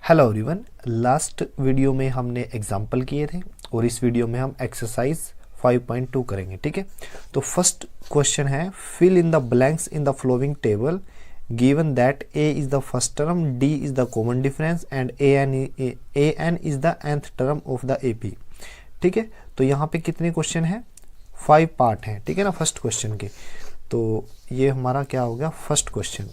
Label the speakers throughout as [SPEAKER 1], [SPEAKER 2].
[SPEAKER 1] Hello everyone, last video में हमने example किए थे और इस वीडियो में हम एक्सरसाइज 5.2 करेंगे। ठीक है, तो फर्स्ट क्वेश्चन है fill in the blanks in the following table given that a is the first term, d is the common difference and an is the nth term of the ap। ठीक है, तो यहाँ पे कितने question हैं? 5 part हैं। ठीक है ना, फर्स्ट क्वेश्चन के। तो ये हमारा क्या हो गया? First question.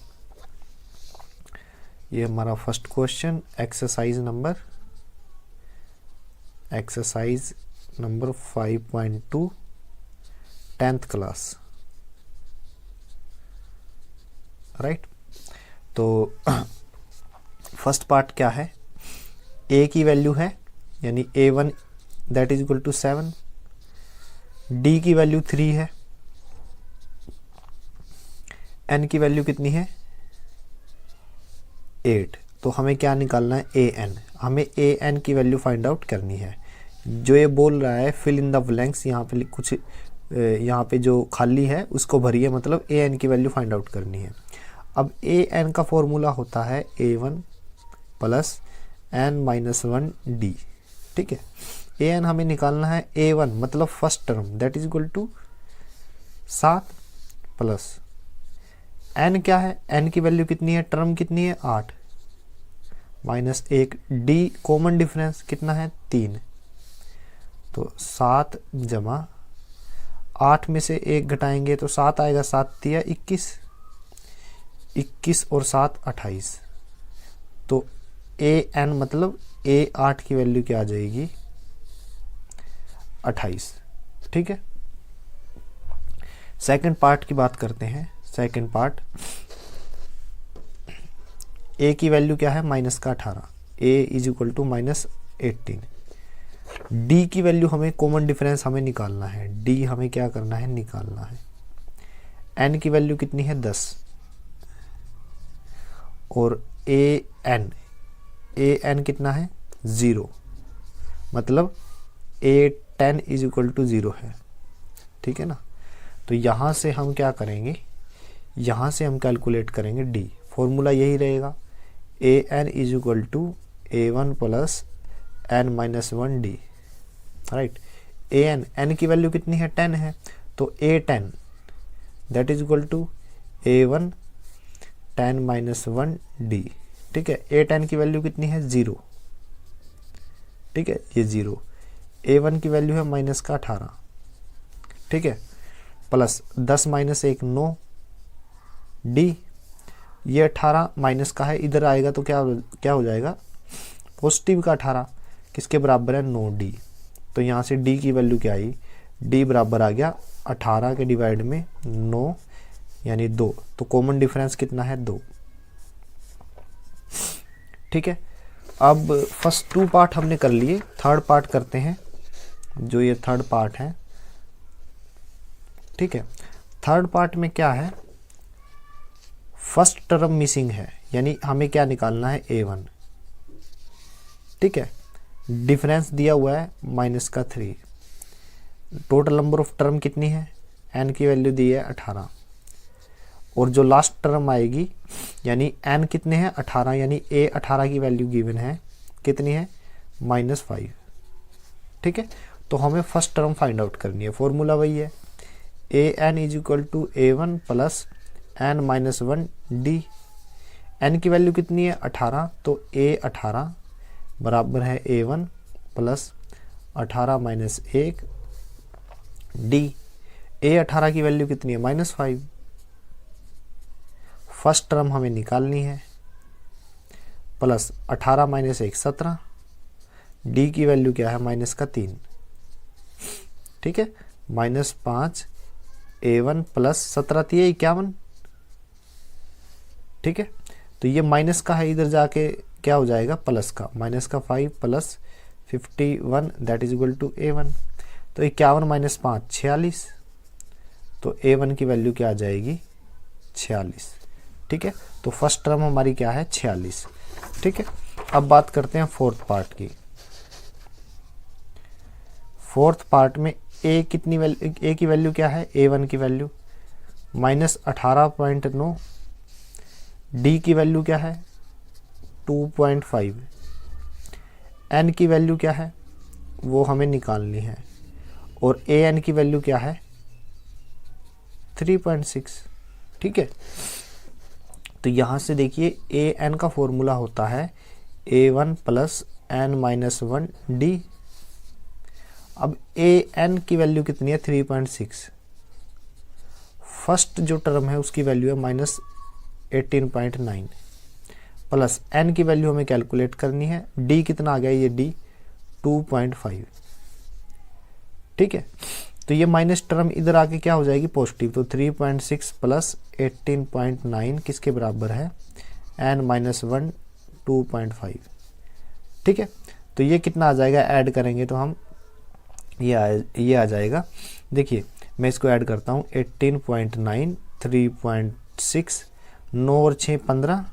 [SPEAKER 1] ये हमारा first question exercise number 5.2 10th class. Right, तो फर्स्ट पार्ट क्या है? a की वैल्यू है यानी a1 that is equal to 7, d की वैल्यू 3 है, n की वैल्यू कितनी है? 8। तो हमें क्या निकालना है? an। हमें an की वैल्यू फाइंड आउट करनी है। जो ये बोल रहा है फिल इन द ब्लैंक्स, यहाँ पे कुछ यहाँ पे जो खाली है उसको भरिए, मतलब an की वैल्यू फाइंड आउट करनी है। अब an का फॉर्मूला होता है a1 प्लस n-1 d। ठीक है, an हमें निकालना है a1 मतलब first term that is equal to 7 plus n क्या है? n की वैल्यू कितनी है? टर्म कितनी है? 8 माइनस 1 d कॉमन डिफरेंस कितना है? 3। तो 7 जमा 8 में से 1 घटाएंगे तो 7 आएगा, 7 दिया 21 और 7 28। तो an मतलब a8 की वैल्यू क्या आ जाएगी? 28। ठीक है, सेकंड पार्ट की बात करते हैं। सेकंड पार्ट, a की वैल्यू क्या है? माइनस का 18, a is equal to minus 18। d की वैल्यू हमें कॉमन डिफरेंस हमें निकालना है, d हमें क्या करना है? निकालना है। n की वैल्यू कितनी है? 10 और an कितना है? 0, मतलब a10 इज इक्वल टू 0 है। ठीक है ना, तो यहाँ से हम क्या करेंगे? यहाँ से हम कैलकुलेट करेंगे d। फॉर्मूला यही रहेगा, an is equal to a1 plus n-1 d। Right, an की वैल्यू कितनी है? 10 है, तो a10 that is equal to a1 10-1 d। ठीक है, a10 की वैल्यू कितनी है? 0। ठीक है, ये 0। a1 की वैल्यू है माइनस का 18। ठीक है, प्लस 10 माइनस 1 9 d। ये 18 माइनस का है, इधर आएगा तो क्या हो जाएगा? पॉजिटिव का 18 किसके बराबर है? 9d। तो यहाँ से d की वैल्यू क्या आई? d बराबर आ गया 18 के डिवाइड में 9 यानी 2। तो कॉमन डिफरेंस कितना है? 2। ठीक है, अब फर्स्ट 2 पार्ट हमने कर लिए, थर्ड पार्ट करते हैं। जो ये थर्ड पार्ट है, ठीक है, थर्ड पार्ट में क्या है? फर्स्ट टर्म मिसिंग है, यानी हमें क्या निकालना है? a1। ठीक है, डिफरेंस दिया हुआ है माइनस का 3। टोटल नंबर ऑफ टर्म कितनी है? n की वैल्यू दी है 18, और जो लास्ट टर्म आएगी यानी n कितने हैं? 18, यानी a18 की वैल्यू गिवन है कितनी है? -5। ठीक है, तो हमें फर्स्ट टर्म फाइंड आउट करनी है। फॉर्मूला वही है, an is equal to a1 plus n-1 d। n की वैल्यू कितनी है? 18, तो a18 बराबर है a1 plus 18 minus 1 d। a18 की वैल्यू कितनी है? -5। फर्स्ट टर्म हमें निकालनी है, प्लस 18 माइनस 1 17, d की वैल्यू क्या है? माइनस का 3। ठीक है, -5 a1 प्लस 17 थी 51। ठीक है, तो ये माइनस का है, इधर जाके क्या हो जाएगा? प्लस का, माइनस का 5 plus 51 that is equal to a1। तो 51 माइनस 5 46, तो a1 की वैल्यू क्या आ जाएगी? 46। ठीक है, तो फर्स्ट टर्म हमारी क्या है? 46। ठीक है, अब बात करते हैं फोर्थ पार्ट की। फोर्थ पार्ट में a कितनी वैल्यू? a की वैल्यू क्या है? a1 की वैल्यू -18.9, d की वैल्यू क्या है? 2.5। n की वैल्यू क्या है वो हमें निकालनी है, और ए एन की वैल्यू क्या है 3.6। ठीक है, तो यहाँ से देखिए ए एन का फॉर्मूला होता है A1 plus n minus 1 D. अब ए एन की वैल्यू कितनी है 3.6, फर्स्ट जो टर्म है उसकी वैल्यू है माइनस 18.9, प्लस n की वैल्यू हमें कैलकुलेट करनी है, d कितना आ गया, ये d 2.5। ठीक है, तो ये माइनस टर्म इधर आके क्या हो जाएगी पॉजिटिव, तो 3.6 प्लस 18.9 किसके बराबर है n माइनस 1 2.5। ठीक है, तो ये कितना आ जाएगा, ऐड करेंगे तो हम ये आ जाएगा, देखिए मैं इसको ऐड करता हूँ 18.9 3.6 9 और 6 15,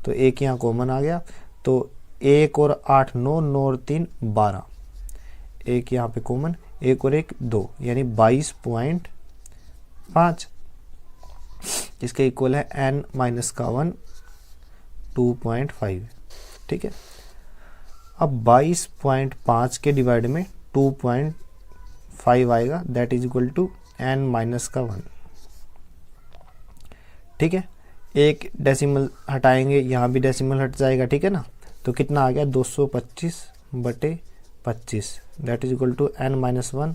[SPEAKER 1] तो एक यहाँ कॉमन आ गया, तो 1 और 8 9 9 और 3 12, एक यहाँ पे कॉमन, 1 और 1 2, यानी 22.5 इसके इक्वल है n माइनस का 1 2.5। ठीक है, अब 22.5 के डिवाइड में 2.5 आएगा, that is equal to n minus का 1। ठीक है, एक डेसिमल हटाएंगे, यहाँ भी डेसिमल हट जाएगा। ठीक है ना, तो कितना आ गया 225/25, that is equal to n minus 1।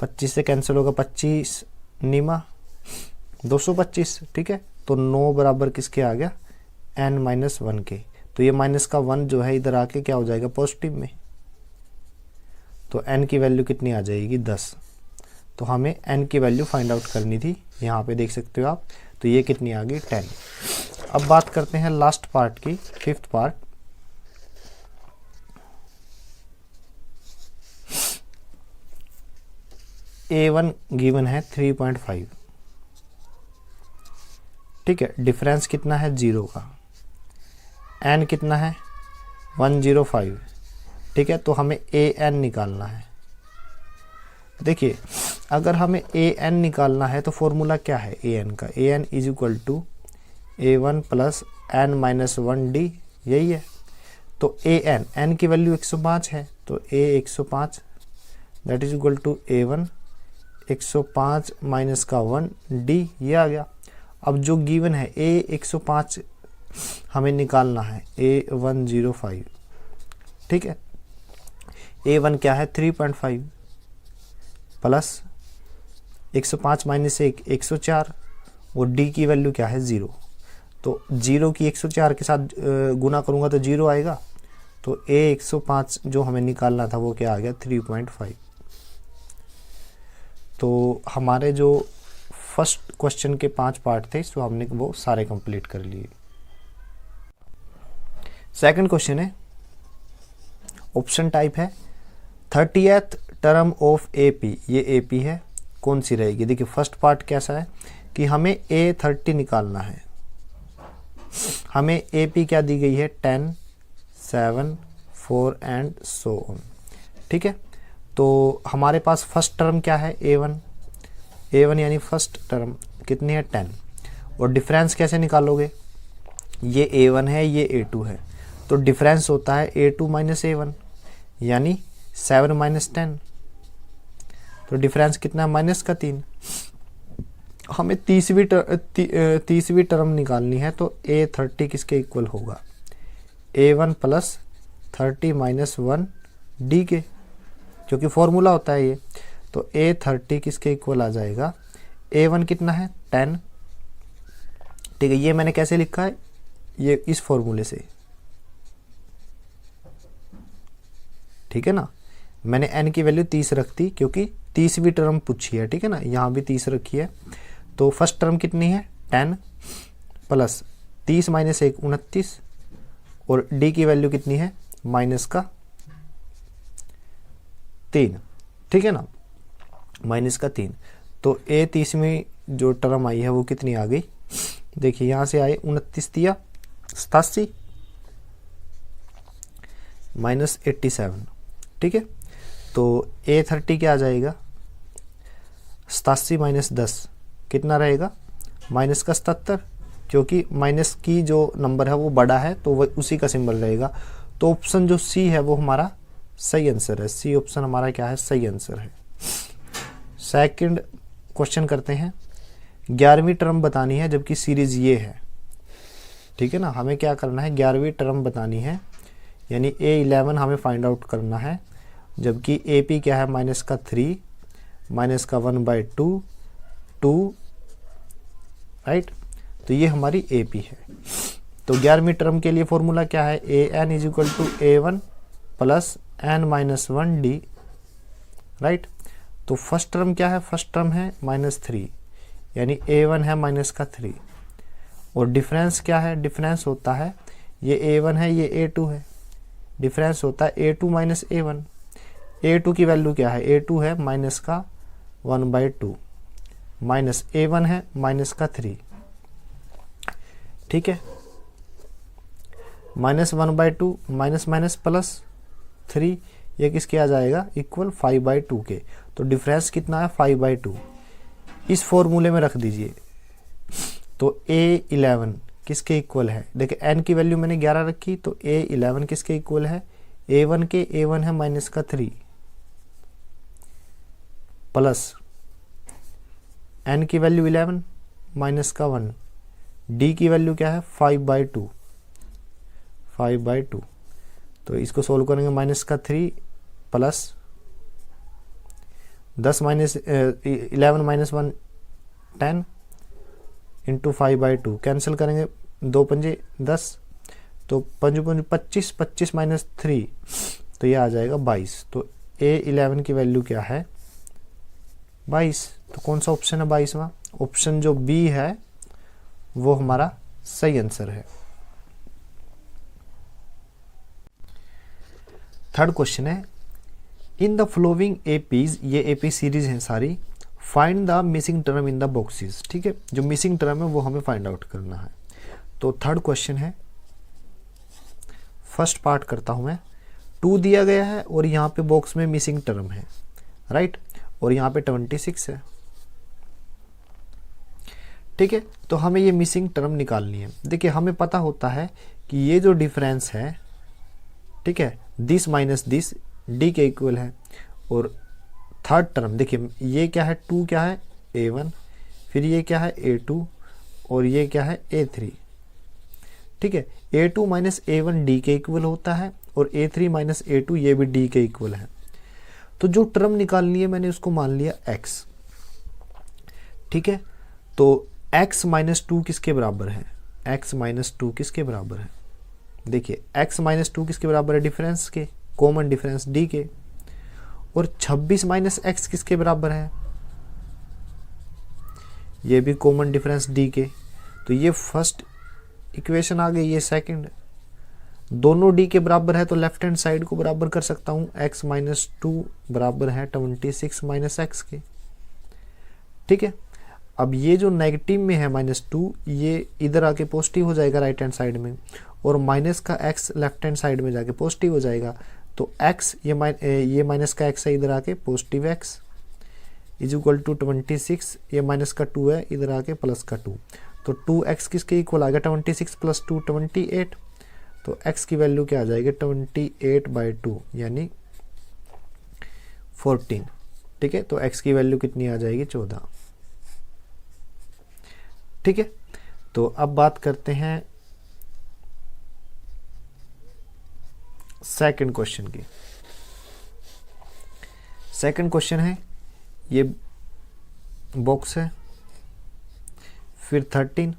[SPEAKER 1] 25 से कैंसिल होगा, 25 नीमा 225। ठीक है, तो 9 बराबर किसके आ गया n माइनस 1 के, तो ये माइनस का 1 जो है इधर आके क्या हो जाएगा पॉजिटिव में, तो n की वैल्यू कितनी आ जाएगी 10। तो हमें n की वैल्यू फाइंड आउट करनी थी, यहाँ पे देख सकते हो आप, तो ये कितनी आ गई 10। अब बात करते हैं लास्ट पार्ट की, फिफ्थ पार्ट। A1 गिवन है 3.5। ठीक है, डिफरेंस कितना है 0 का, n कितना है 105। ठीक है, तो हमें an निकालना है। देखिए अगर हमें an निकालना है तो फॉर्मूला क्या है an का, an is equal to A1 plus n minus 1 D, यही है। तो n की वैल्यू 105 है, तो a 105 that is equal to A1 105 minus का 1 डी, ये आ गया। अब जो गिवन है a 105 हमें निकालना है A105। ठीक है, A1 क्या है 3.5 प्लस 105 माइनस 1 104, और D की वैल्यू क्या है 0, तो 0 की 104 के साथ गुना करूँगा तो 0 आएगा, तो A 105 जो हमें निकालना था वो क्या आ गया 3.5। तो हमारे जो फर्स्ट क्वेश्चन के 5 पार्ट थे तो हमने वो सारे कंप्लीट कर लिए। सेकंड क्वेश्चन है, ऑप्शन टाइप है 30th टर्म ऑफ AP, ये AP है, कौन सी रहेगी। देखिए फर्स्ट पार्ट कैसा है कि हमें A30 निकालना है, हमें AP क्या दी गई है 10 7 4 एंड सो ऑन। ठीक है, तो हमारे पास फर्स्ट टर्म क्या है A1 यानी फर्स्ट टर्म कितनी है 10, और डिफरेंस कैसे निकालोगे, ये A1 है ये A2 है, तो डिफरेंस होता है A2 माइनस A1 यानी 7 माइनस 10, तो डिफरेंस कितना है माइनस का 3। हमें तीसरी टर्म निकालनी है, तो A30 किसके इक्वल होगा A1 प्लस 30 माइनस 1 डी के, क्योंकि फॉर्मूला होता है ये, तो A30 किसके इक्वल आ जाएगा, A1 कितना है 10। ठीक है, ये मैंने कैसे लिखा है, ये इस फॉर्मूले से। ठीक है ना, मैंने n की वैल्यू 30 रख दी क्योंकि 30वीं टर्म पूछी है। ठीक है ना, यहाँ भी 30 रखी है, तो फर्स्ट टर्म कितनी है 10 प्लस 30 माइनस 1 29, और d की वैल्यू कितनी है माइनस का 3। ठीक है ना, माइनस का 3, तो A30वीं जो टर्म आई है वो कितनी आ गई, देखिए यहाँ से आए 29 दिया 87 माइनस 87। ठीक है, तो A30 क्या आ जाएगा 87 माइनस 10 कितना रहेगा माइनस का 77, क्योंकि माइनस की जो नंबर है वो बड़ा है तो वो उसी का सिंबल रहेगा, तो ऑप्शन जो सी है वो हमारा सही आंसर है। सी ऑप्शन हमारा क्या है, सही आंसर है। सेकंड क्वेश्चन करते हैं। 11वीं टर्म बतानी है जबकि सीरीज ये है, ठीक है ना। हमें क्या करना है, 11वीं टर्म बतानी है, यानी A11 हमें फाइंड आउट करना है, जबकि AP क्या है, -3 -1/2 2, राइट। तो ये हमारी AP है। तो 11वीं टर्म के लिए फॉर्मूला क्या है, AN = A1 + n-1D, राइट। तो फर्स्ट टर्म क्या है, फर्स्ट टर्म है -3, यानी A1 है -3, और डिफरेंस क्या है, डिफरेंस होता है, ये A1 है ये A2 है, डिफरेंस होता है A2 - A1। A2 की वैल्यू क्या है, A2 है -1/2 माइनस A1 है -3, ठीक है। -1/2 माइनस +3, ये किसके आ जाएगा, इक्वल 5/2 के। तो डिफरेंस कितना है, 5/2। इस फॉर्मूले में रख दीजिए। तो A11 किसके इक्वल है, देखिए n की वैल्यू मैंने 11 रखी, तो A11 किसके इक्वल है, A1 के, A1 है -3 प्लस n की वैल्यू 11 -1, d की वैल्यू क्या है 5/2। तो इसको सोल्व करेंगे, -3 प्लस 11 - 1 10 इंटू 5/2, कैंसिल करेंगे 2 पंजे 10, तो 5 5 25, 25 - 3, तो ये आ जाएगा 22। तो A11 की वैल्यू क्या है, 22। तो कौन सा ऑप्शन है 22वां, ऑप्शन जो बी है वो हमारा सही आंसर है। थर्ड क्वेश्चन है, इन द फ्लोइंग एपीज, ये एपी सीरीज है सारी, find the missing term in the boxes, ठीक है। जो मिसिंग टर्म है वो हमें फाइंड आउट करना है। तो थर्ड क्वेश्चन है, फर्स्ट पार्ट करता हूं मैं। 2 दिया गया है और यहाँ पे बॉक्स में मिसिंग टर्म है, राइट, और यहाँ पे 26 है, ठीक है। तो हमें ये मिसिंग टर्म निकालनी है। देखिए हमें पता होता है कि ये जो डिफरेंस है, ठीक है, दिस माइनस दिस डी के इक्वल है। और थर्ड टर्म देखिए ये क्या है, 2 क्या है A1, फिर ये क्या है A2, और ये क्या है A3, ठीक है। A2 - A1 D के इक्वल होता है, और A3 - A2 ये भी D के इक्वल है। तो जो टर्म निकालनी है मैंने उसको मान लिया x, ठीक है। तो x - 2 किसके बराबर है, x - 2 किसके बराबर है, देखिए x - 2 किसके बराबर है, डिफरेंस के, कॉमन डिफरेंस d के। और 26 - x किसके बराबर है, ये भी कॉमन डिफरेंस d के। तो ये फर्स्ट इक्वेशन आ गई, ये सेकंड। दोनों d के बराबर है तो लेफ्ट हैंड साइड को बराबर कर सकता हूं, x - 2 बराबर है 26 - x के, ठीक है। अब ये जो नेगेटिव में है -2, ये इधर आके पॉजिटिव हो जाएगा राइट हैंड साइड में, और माइनस का x लेफ्ट हैंड साइड में जाके पॉजिटिव हो जाएगा। तो x ये माइनस का x है, इधर आके पॉजिटिव x = 26, ये माइनस का 2 है, इधर आके प्लस का 2। तो 2x किसके इक्वल आ गया, 26 + 2 28। तो x की वैल्यू क्या आ जाएगी, 28/2 यानी 14, ठीक है। तो x की वैल्यू कितनी आ जाएगी, 14, ठीक है। तो अब बात करते हैं सेकंड क्वेश्चन की। सेकंड क्वेश्चन है, ये बॉक्स है, फिर 13,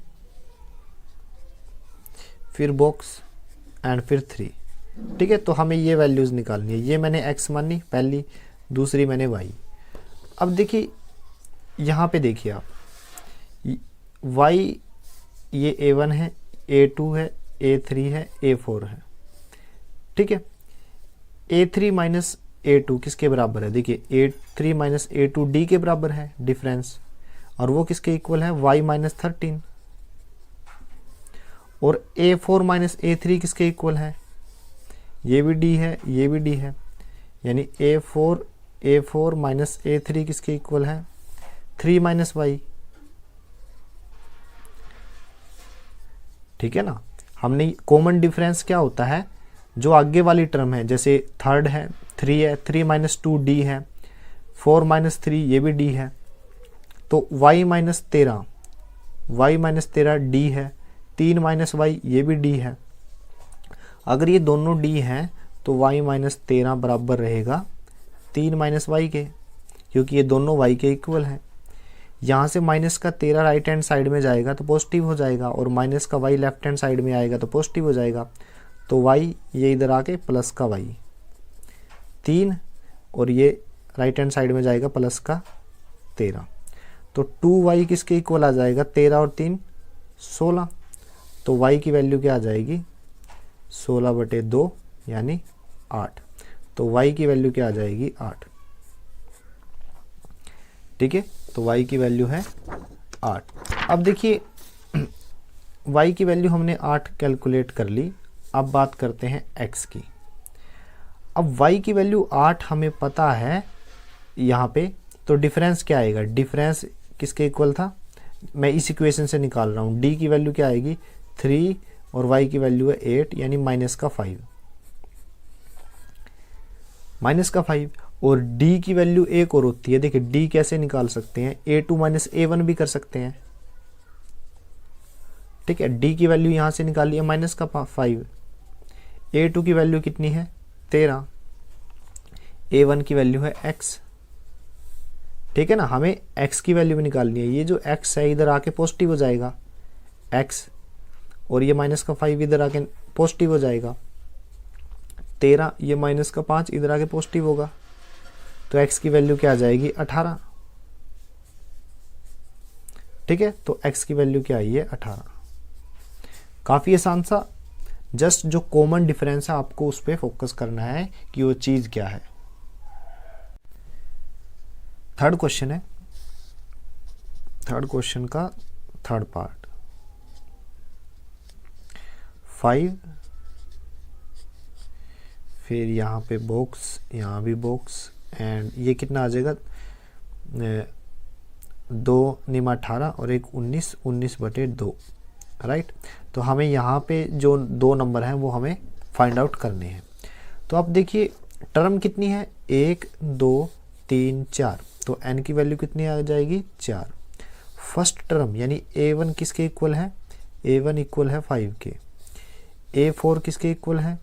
[SPEAKER 1] फिर बॉक्स एंड फिर 3, ठीक है। तो हमें ये वैल्यूज निकालनी है। ये मैंने x मानी पहली, दूसरी मैंने y। अब देखिए यहाँ पे देखिए आप, y ये A1 है, A2 है, A3 है, A4 है, ठीक है। A3 - A2 किसके बराबर है, देखिए A3 - A2 D के बराबर है डिफरेंस, और वो किसके इक्वल है, y - 13। और A4 - A3 किसके इक्वल है, ये भी D है, ये भी D है, यानी A4 - A3 किसके इक्वल है, 3 - y, ठीक है ना। हमने कॉमन डिफरेंस क्या होता है, जो आगे वाली टर्म है, जैसे थर्ड है 3 है, 3 माइनस 2 डी है, 4 माइनस 3 ये भी डी है, तो y माइनस 13 डी है, 3 माइनस वाई ये भी डी है। अगर ये दोनों डी हैं तो y माइनस 13 बराबर रहेगा 3 माइनस वाई के, क्योंकि ये दोनों y के इक्वल हैं। यहाँ से माइनस का 13 राइट हैंड साइड में जाएगा तो पॉजिटिव हो जाएगा, और माइनस का y लेफ्ट हैंड साइड में आएगा तो पॉजिटिव हो जाएगा। तो y ये इधर आके प्लस का y 3, और ये राइट हैंड साइड में जाएगा प्लस का 13। तो 2y किसके इक्वल आ जाएगा, 13 और 3 16। तो y की वैल्यू क्या आ जाएगी, 16/2 यानी 8। तो y की वैल्यू क्या आ जाएगी, 8। ठीक है, तो y की वैल्यू है 8। अब देखिए y की वैल्यू हमने 8 कैलकुलेट कर ली। अब बात करते हैं x की। अब y की वैल्यू 8 हमें पता है यहाँ पे, तो डिफरेंस क्या आएगा, डिफरेंस किसके इक्वल था, मैं इस इक्वेशन से निकाल रहा हूँ। d की वैल्यू क्या आएगी 3 और y की वैल्यू है 8, यानी माइनस का 5। और d की वैल्यू एक और होती है, देखिए d कैसे निकाल सकते हैं, a2 माइनस a1 भी कर सकते हैं। ठीक है, d की वैल्यू यहाँ से निकाली है माइनस का 5, a2 की वैल्यू कितनी है 13, a1 की वैल्यू है x। ठीक है ना, हमें x की वैल्यू भी निकालनी है। ये जो x है इधर आके पॉजिटिव हो जाएगा x, और ये माइनस का 5 इधर आके पॉजिटिव हो जाएगा 13, ये माइनस का 5 इधर आके पॉजिटिव होगा। तो x की वैल्यू क्या आ जाएगी 18। ठीक है, तो x की वैल्यू क्या आई है 18। काफी आसान सा, जस्ट जो कॉमन डिफरेंस है आपको उस पर फोकस करना है कि वो चीज क्या है। थर्ड क्वेश्चन है, थर्ड क्वेश्चन का थर्ड पार्ट, 5, फिर यहाँ पे बॉक्स, यहाँ भी बॉक्स, एंड ये कितना आ जाएगा 2 निमा 18 और एक 19/2, राइट। तो हमें यहाँ पे जो 2 नंबर हैं वो हमें फाइंड आउट करने हैं। तो अब देखिए टर्म कितनी है, 1 2 3 4, तो n की वैल्यू कितनी आ जाएगी 4। फर्स्ट टर्म यानी a1 किसके इक्वल है, a1 इक्वल है 5 के, a4 किसके इक्वल है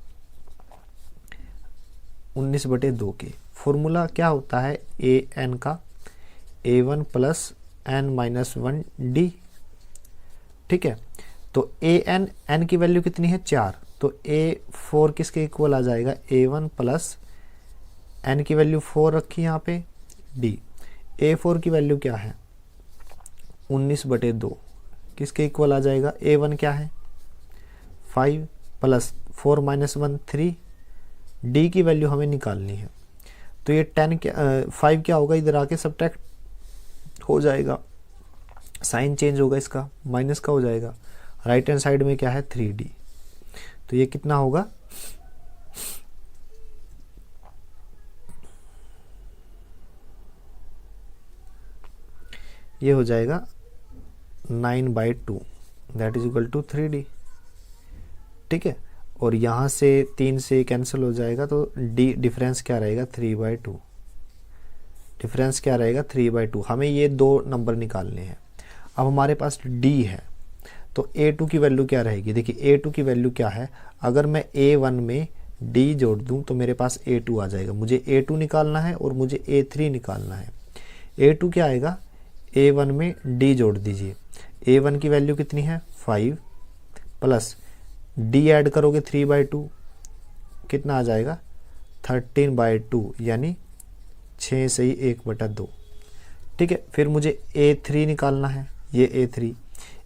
[SPEAKER 1] 19/2 के। फॉर्मूला क्या होता है an का, a1 plus n minus 1 d। ठीक है, तो n की वैल्यू कितनी है 4, तो a4 किसके इक्वल आ जाएगा, a1 प्लस n की वैल्यू 4 रखी यहाँ पे d। a4 की वैल्यू क्या है 19/2, किसके इक्वल आ जाएगा, a1 क्या है 5 प्लस 4 माइनस 1 3, d की वैल्यू हमें निकालनी है। तो ये 5 क्या होगा, इधर आके सब्ट्रैक्ट हो जाएगा, साइन चेंज होगा, इसका माइनस का हो जाएगा। राइट हैंड साइड में क्या है 3d, तो ये कितना होगा, ये हो जाएगा 9/2, that is equal to 3d। ठीक है, और यहाँ से 3 से कैंसिल हो जाएगा, तो d डिफरेंस क्या रहेगा 3/2, डिफरेंस क्या रहेगा 3/2। हमें ये 2 नंबर निकालने हैं। अब हमारे पास d है, तो a2 की वैल्यू क्या रहेगी, देखिए a2 की वैल्यू क्या है, अगर मैं a1 में d जोड़ दूं तो मेरे पास a2 आ जाएगा। मुझे a2 निकालना है और मुझे a3 निकालना है। a2 क्या आएगा, a1 में d जोड़ दीजिए, a1 की वैल्यू कितनी है 5 प्लस d ऐड करोगे 3/2, कितना आ जाएगा 13/2, यानी 6 से ही 1/2। ठीक है, फिर मुझे a3 निकालना है, ये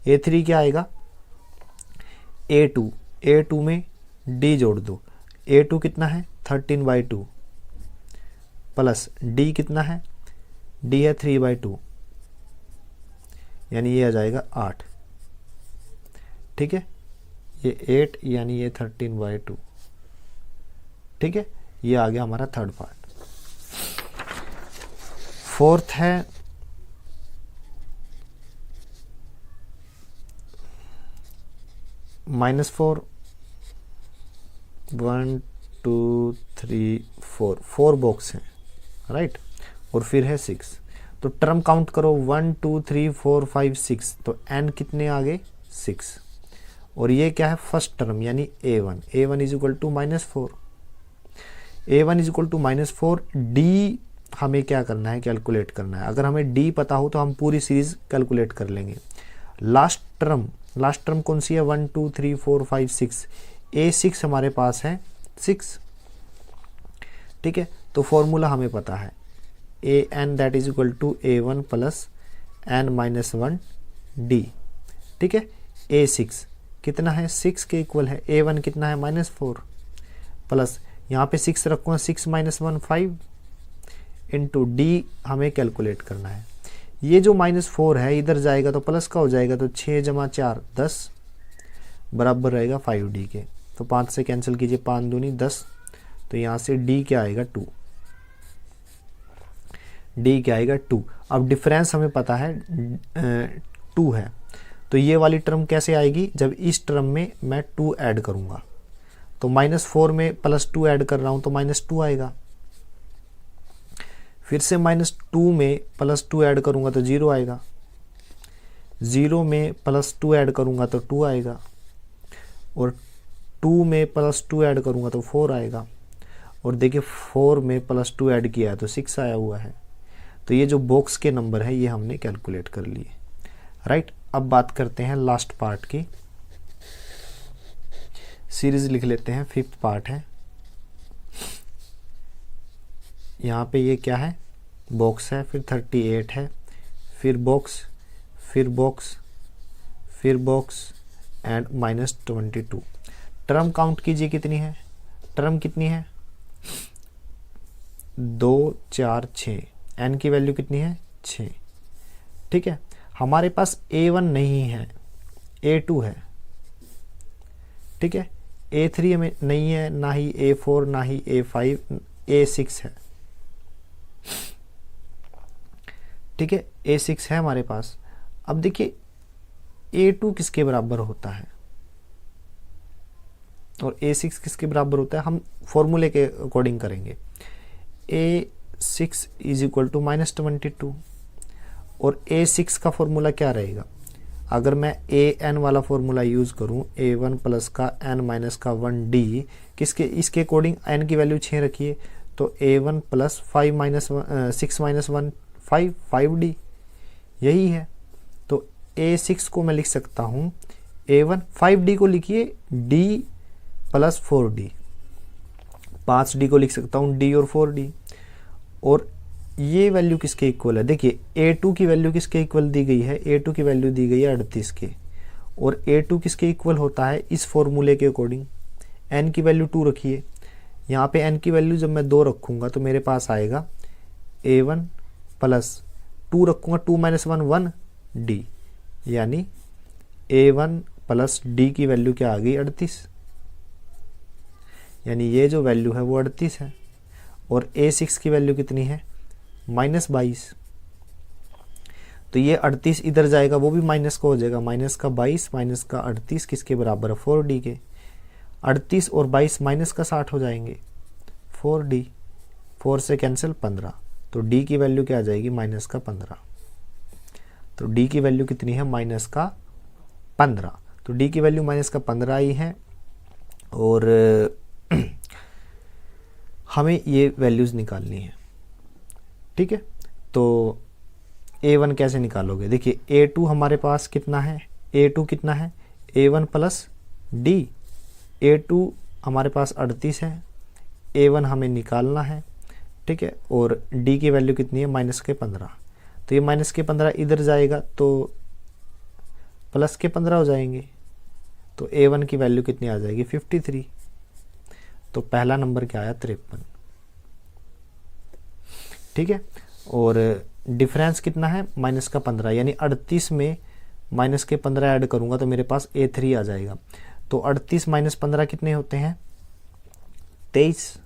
[SPEAKER 1] a3 क्या आएगा, a2 में d जोड़ दो, a2 कितना है 13/2 प्लस d कितना है, d है 3/2, यानी ये आ जाएगा 8। ठीक है, ये 8 यानी ये 13/2। ठीक है, ये आ गया हमारा थर्ड पार्ट। फोर्थ है -4, 1 2 3 4, 4 बॉक्स हैं, राइट, और फिर है 6। तो टर्म काउंट करो 1 2 3 4 5 6, तो n कितने आ गए 6। और ये क्या है फर्स्ट टर्म यानी a1 is equal to -4, a1 is equal to -4। d हमें क्या करना है, कैलकुलेट करना है। अगर हमें d पता हो तो हम पूरी सीरीज कैलकुलेट कर लेंगे। लास्ट टर्म कौन सी है 1 2 3 4 5 6, a6 हमारे पास है 6, ठीक है। तो फॉर्मूला हमें पता है an that is equal to a1 plus n-1 d, ठीक है। a6 कितना है 6 के इक्वल है, a1 कितना है -4 प्लस यहाँ पे 6 रखूँगा 6 - 1 5 इंटू डी हमें कैलकुलेट करना है। ये जो -4 है इधर जाएगा तो प्लस का हो जाएगा, तो 6 × 4 10 बराबर रहेगा 5d के। तो 5 से कैंसिल कीजिए, 5 दूनी 10, तो यहाँ से d क्या आएगा 2, d क्या आएगा 2। अब डिफरेंस हमें पता है 2 है, तो ये वाली टर्म कैसे आएगी, जब इस टर्म में मैं 2 ऐड करूँगा। तो -4 में +2 ऐड कर रहा हूँ तो -2 आएगा, फिर से -2 में +2 ऐड करूँगा तो 0 आएगा, 0 में +2 ऐड करूँगा तो 2 आएगा, और 2 में +2 ऐड करूँगा तो 4 आएगा, और देखिए 4 में +2 ऐड किया है तो 6 आया हुआ है। तो ये जो बॉक्स के नंबर है ये हमने कैलकुलेट कर लिए, राइट। अब बात करते हैं लास्ट पार्ट की, सीरीज लिख लेते हैं, 5th पार्ट है। यहाँ पे ये क्या है बॉक्स है, फिर 38 है, फिर बॉक्स, फिर बॉक्स, फिर बॉक्स एंड -22। टर्म काउंट कीजिए कितनी है, टर्म कितनी है 2 4 6, n की वैल्यू कितनी है 6, ठीक है। हमारे पास a1 नहीं है, a2 है, ठीक है, a3 में नहीं है, ना ही a4, ना ही a5, a6 है, ठीक है, a6 है हमारे पास। अब देखिए a2 किसके बराबर होता है और a6 किसके बराबर होता है, हम फॉर्मूले के अकॉर्डिंग करेंगे। a6 इज इक्वल टू -22, और a6 का फॉर्मूला क्या रहेगा, अगर मैं an वाला फॉर्मूला यूज़ करूं, a1 प्लस का n-1 d, किसके, इसके अकॉर्डिंग n की वैल्यू 6 रखिए, तो a1 प्लस 6 - 1 5d, यही है। तो a6 को मैं लिख सकता हूं a1, 5d को लिखिए d प्लस 4d, 5d को लिख सकता हूं d और 4d। और ये वैल्यू किसके इक्वल है, देखिए a2 की वैल्यू किसके इक्वल दी गई है, a2 की वैल्यू दी गई है 38 के, और a2 किसके इक्वल होता है इस फॉर्मूले के अकॉर्डिंग, n की वैल्यू 2 रखिए, यहाँ पे n की वैल्यू जब मैं 2 रखूँगा तो मेरे पास आएगा a1 प्लस 2 रखूँगा 2 - 1 1d, यानी a1 प्लस d की वैल्यू क्या आ गई 38, यानी ये जो वैल्यू है वो 38 है। और a6 की वैल्यू कितनी है -22, तो ये 38 इधर जाएगा वो भी माइनस का हो जाएगा, -22 -38 किसके बराबर है 4d के, 38 और 22 -60 हो जाएंगे, 4d, 4 से कैंसिल 15, तो d की वैल्यू क्या आ जाएगी -15। तो d की वैल्यू कितनी है -15, तो d की वैल्यू -15 आई है। और हमें ये वैल्यूज़ निकालनी है, ठीक है। तो a1 कैसे निकालोगे, देखिए a2 हमारे पास कितना है, a2 कितना है a1 प्लस d, a2 हमारे पास 38 है, a1 हमें निकालना है, ठीक है। और d की वैल्यू कितनी है -15, तो ये -15 इधर जाएगा तो +15 हो जाएंगे, तो a1 की वैल्यू कितनी आ जाएगी 53। तो पहला नंबर क्या आया 53, ठीक है। और डिफरेंस कितना है -15, यानी 38 में -15 ऐड करूंगा तो मेरे पास a3 आ जाएगा। तो 38 - 15 कितने होते हैं 23,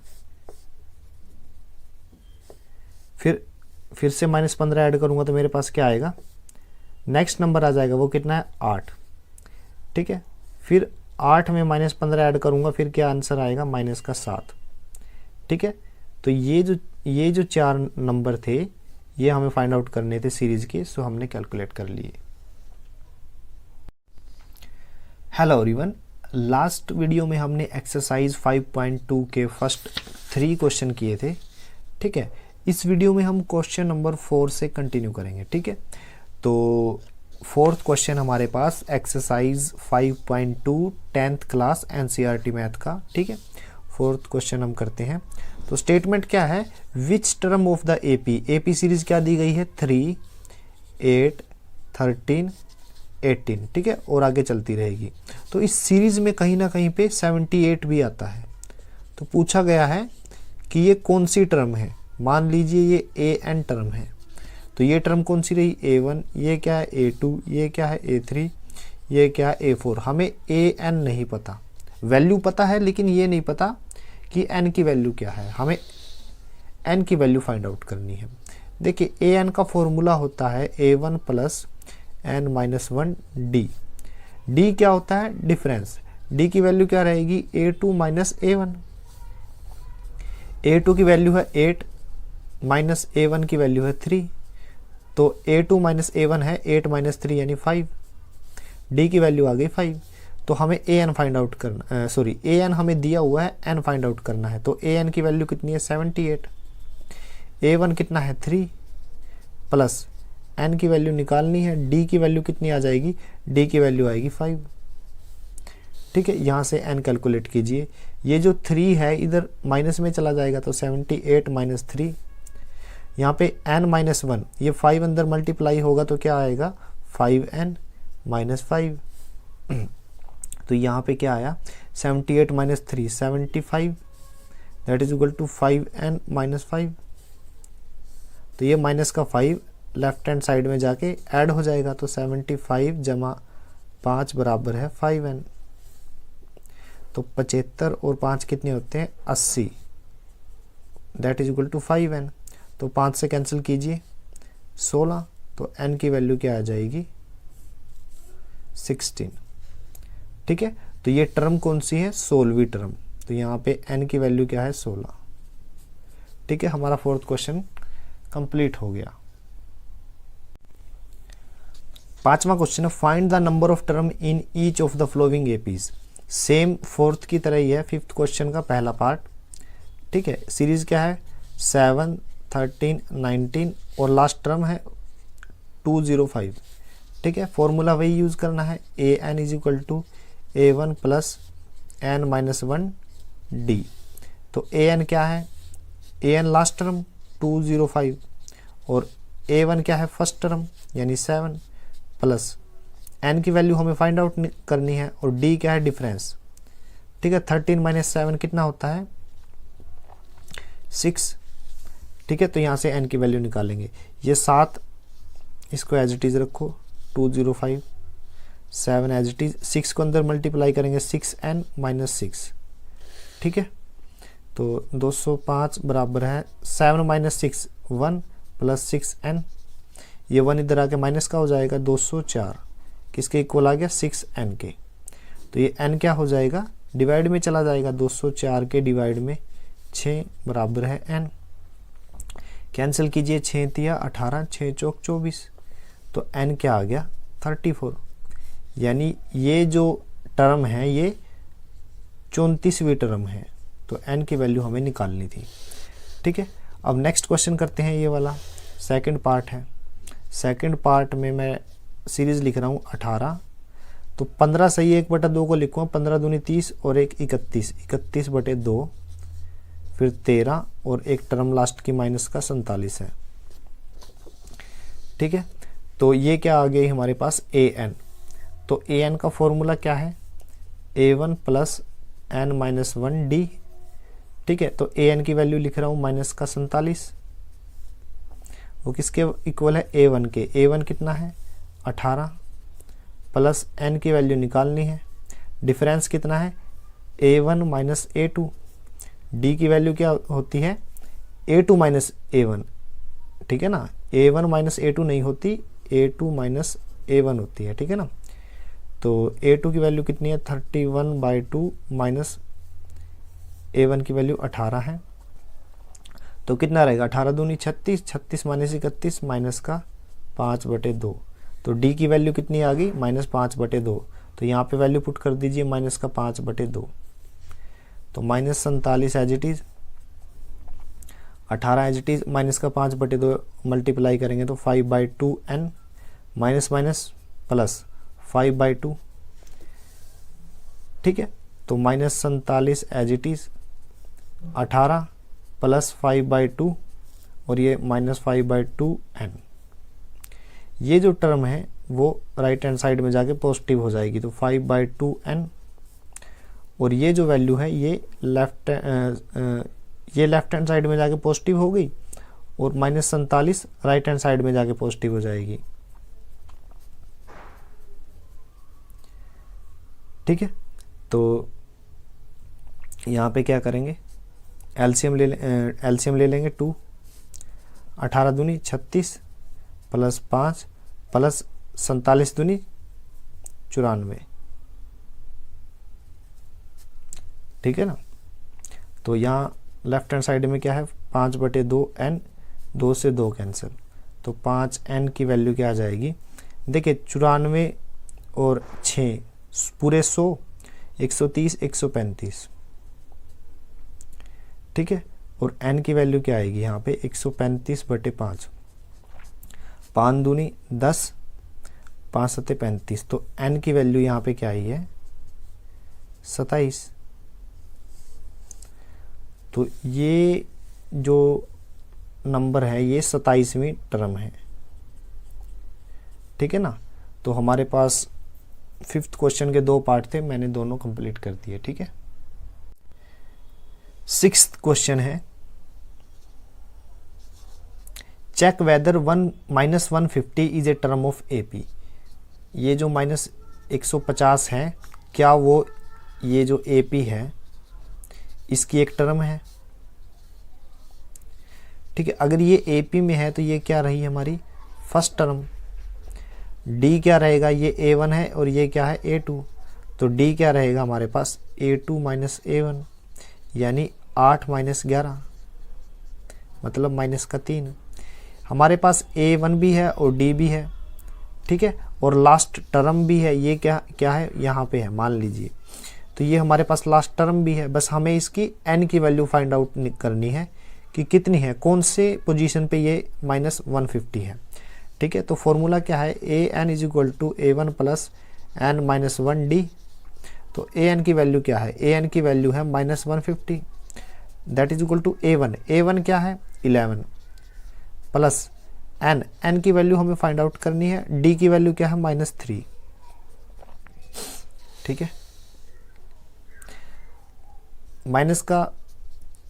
[SPEAKER 1] फिर से -15 ऐड करूंगा तो मेरे पास क्या आएगा, नेक्स्ट नंबर आ जाएगा, वो कितना है 8, ठीक है। फिर 8 में -15 ऐड करूँगा, फिर क्या आंसर आएगा, -7। ठीक है, तो ये जो 4 नंबर थे ये हमें फाइंड आउट करने थे सीरीज के, सो हमने कैलकुलेट कर लिए। हेलो एवरीवन, लास्ट वीडियो में हमने एक्सरसाइज 5.2 के फर्स्ट 3 क्वेश्चन किए थे। ठीक है, इस वीडियो में हम क्वेश्चन नंबर 4 से कंटिन्यू करेंगे। ठीक है, तो 4th क्वेश्चन हमारे पास exercise 5.2 10th class NCERT math का। ठीक है, 4th क्वेश्चन हम करते हैं। तो स्टेटमेंट क्या है, which term of the AP series क्या दी गई है, 3, 8, 13, 18। ठीक है, और आगे चलती रहेगी। तो इस सीरीज में कहीं ना कहीं पे 78 भी आता है। तो पूछा गया है कि ये कौन सी टर्म है। मान लीजिए ये AN टर्म है, तो ये टर्म कौन सी रही, A1, ये क्या है A2, ये क्या है A3, ये क्या है A4। हमें AN नहीं पता, वैल्यू पता है लेकिन ये नहीं पता कि N की वैल्यू क्या है। हमें N की वैल्यू फाइंड आउट करनी है। देखिए AN का फॉर्मूला होता है A1 + N-1 D। D क्या होता है, डिफरेंस। D की वैल्यू क्या रहेगी, A2 - A1। A2 की वैल्यू है 8 माइनस A1 की वैल्यू है 3, तो A2 - A1 है 8 - 3 यानी 5। D की वैल्यू आ गई 5। तो हमें AN फाइंड आउट करना, AN हमें दिया हुआ है, N फाइंड आउट करना है। तो AN की वैल्यू कितनी है, 78। A1 कितना है, 3, प्लस N की वैल्यू निकालनी है। D की वैल्यू कितनी आ जाएगी, D की वैल्यू आएगी 5। ठीक है, यहाँ से N कैलकुलेट कीजिए। ये जो 3 है इधर माइनस में चला जाएगा, तो 78 - 3। यहाँ पे N-1, ये 5 अंदर मल्टीप्लाई होगा तो क्या आएगा, 5N - 5। तो यहाँ पे क्या आया, 78 - 3 75, that is equal to 5N - 5। तो ये माइनस का 5 लेफ्ट हैंड साइड में जाके ऐड हो जाएगा, तो 75 + 5 बराबर है 5N। तो 75 और 5 कितने होते हैं, 80, that is equal to 5N। तो 5 से कैंसिल कीजिए, 16, तो N की वैल्यू क्या आ जाएगी, 16। ठीक है, तो ये टर्म कौन सी है, 16वीं टर्म। तो यहाँ पे N की वैल्यू क्या है, 16। ठीक है, हमारा 4th क्वेश्चन कंप्लीट हो गया। 5वां क्वेश्चन है, find the number of term in each of the flowing APs। Same 4th की तरह ही है 5th क्वेश्चन का पहला पार्ट। ठीक है, सीरीज क्या है, 7, 13, 19 और लास्ट टर्म है 205। ठीक है, फॉर्मूला वही यूज करना है, AN = A1 + N-1 D। तो AN क्या है, AN लास्ट टर्म 205 और A1 क्या है, फर्स्ट टर्म यानी 7, प्लस N की वैल्यू हमें फाइंड आउट करनी है और D क्या है, डिफरेंस। ठीक है, 13 - 7 कितना होता है, 6। ठीक है, तो यहाँ से N की वैल्यू निकालेंगे। ये 7 इसको एज इट इज़ रखो, 205, 7 एज इट इज़, 6 को अंदर मल्टीप्लाई करेंगे, 6N - 6। ठीक है, तो 205 बराबर है 7 - 6 1 + 6N। ये 1 इधर आके माइनस का हो जाएगा, 204 किसके इक्वल आ गया, 6N के। तो ये N क्या हो जाएगा, डिवाइड में चला जाएगा, 204 के डिवाइड में 6 बराबर है N। कैंसिल कीजिए, 6 × 18, 6 × 4 24। तो N क्या आ गया, 34। यानी ये जो टर्म है ये 34वीं टर्म है। तो N की वैल्यू हमें निकालनी थी। ठीक है, अब नेक्स्ट क्वेश्चन करते हैं, ये वाला सेकंड पार्ट है। सेकंड पार्ट में मैं सीरीज लिख रहा हूँ 18। तो 15 सही 1/2 को लिखूँगा, 15 दूनी 30 और 1 31, 31/2, फिर 13 और एक टर्म लास्ट की माइनस का 47 है। ठीक है, तो ये क्या आ गई हमारे पास, AN। तो AN का फॉर्मूला क्या है, A1 + N - 1 D। ठीक है, तो AN की वैल्यू लिख रहा हूँ माइनस का 47, वो किसके इक्वल है, A1 के। A1 कितना है, 18, प्लस N की वैल्यू निकालनी है, डिफरेंस कितना है, A1 - A2। D की वैल्यू क्या होती है, A2 - A1। ठीक है ना, A1 - A2 नहीं होती, A2 - A1 होती है। ठीक है ना, तो A2 की वैल्यू कितनी है 31/2 माइनस A1 की वैल्यू 18 है, तो कितना रहेगा 18 दूनी 36, 36 माइनस 31 माइनस का 5/2, तो D की वैल्यू कितनी आ गई -5/2, तो यहाँ पे वैल्यू पुट कर दीजिए माइनस का 5/2, तो -47 as it is, 18 as it is, minus का 5/2 मल्टीप्लाई करेंगे तो 5/2n माइनस माइनस प्लस 5/2, ठीक है। तो -47 एज इट इज़, 18 प्लस 5/2 और ये -5/2n, ये जो टर्म है वो राइट हैंड साइड में जाके पॉजिटिव हो जाएगी, तो 5/2n, और ये जो वैल्यू है ये लेफ्ट हैंड साइड में जाके पॉजिटिव हो गई, और -47 राइट हैंड साइड में जाके पॉजिटिव हो जाएगी, ठीक है। तो यहाँ पे क्या करेंगे, एलसीएम ले लेंगे 2, 18 दूनी 36 प्लस 5 प्लस 47 दूनी 94, ठीक है ना। तो यहाँ लेफ्ट हैंड साइड में क्या है 5/2n, 2 से 2 कैंसिल, तो 5n की वैल्यू क्या आ जाएगी, देखिए 94 और 6 पूरे 100, 130, 135, ठीक है। और n की वैल्यू क्या आएगी यहाँ पे 135/5, 5 दूनी 10, 5 सत्ते 35, तो n की वैल्यू यहाँ पे क्या आई है 27। तो ये जो नंबर है ये 27वीं टर्म है, ठीक है ना। तो हमारे पास 5th क्वेश्चन के 2 पार्ट थे, मैंने दोनों कंप्लीट कर दिए, ठीक है। 6th क्वेश्चन है, check whether -150 is a term of AP। ये जो -150 है, क्या वो ये जो AP है इसकी एक टर्म है, ठीक है। अगर ये AP में है तो ये क्या रही हमारी फर्स्ट टर्म, D क्या रहेगा, ये A1 है और ये क्या है A2, तो D क्या रहेगा हमारे पास A2 माइनस A1, यानी 8 माइनस 11 मतलब माइनस का 3। हमारे पास A1 भी है और D भी है, ठीक है, और लास्ट टर्म भी है, ये क्या है यहाँ पे है मान लीजिए, तो ये हमारे पास लास्ट टर्म भी है। बस हमें इसकी n की वैल्यू फाइंड आउट करनी है कि कितनी है, कौन से पोजीशन पे ये -150 है, ठीक है। तो फॉर्मूला क्या है, an is equal to A1 plus n minus 1D। तो an की वैल्यू क्या है, an की वैल्यू है -150, that is equal to A1 क्या है 11 प्लस n की वैल्यू हमें फाइंड आउट करनी है, D की वैल्यू क्या है -3, ठीक है। माइनस का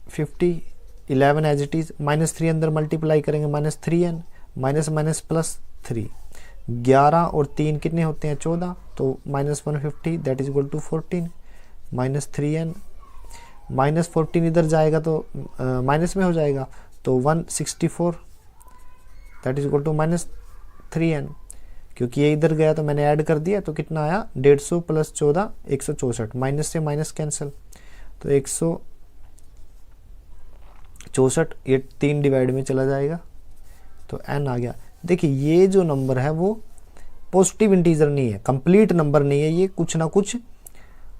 [SPEAKER 1] 50, 11 एज इट इज, -3 अंदर मल्टीप्लाई करेंगे -3n, माइनस माइनस प्लस 3, 11 और 3 कितने होते हैं 14, तो -150 that is equal to 14, -3n, -14 इधर जाएगा तो माइनस में हो जाएगा, तो 164 that is equal to -3n, क्योंकि ये इधर गया तो मैंने ऐड कर दिया, तो कितना आया 150 प्लस 14 164, माइनस से माइनस कैंसिल, तो 164, ये 3 डिवाइड में चला जाएगा, तो n आ गया। देखिए ये जो नंबर है वो पॉजिटिव इंटीजर नहीं है, कंप्लीट नंबर नहीं है, ये कुछ ना कुछ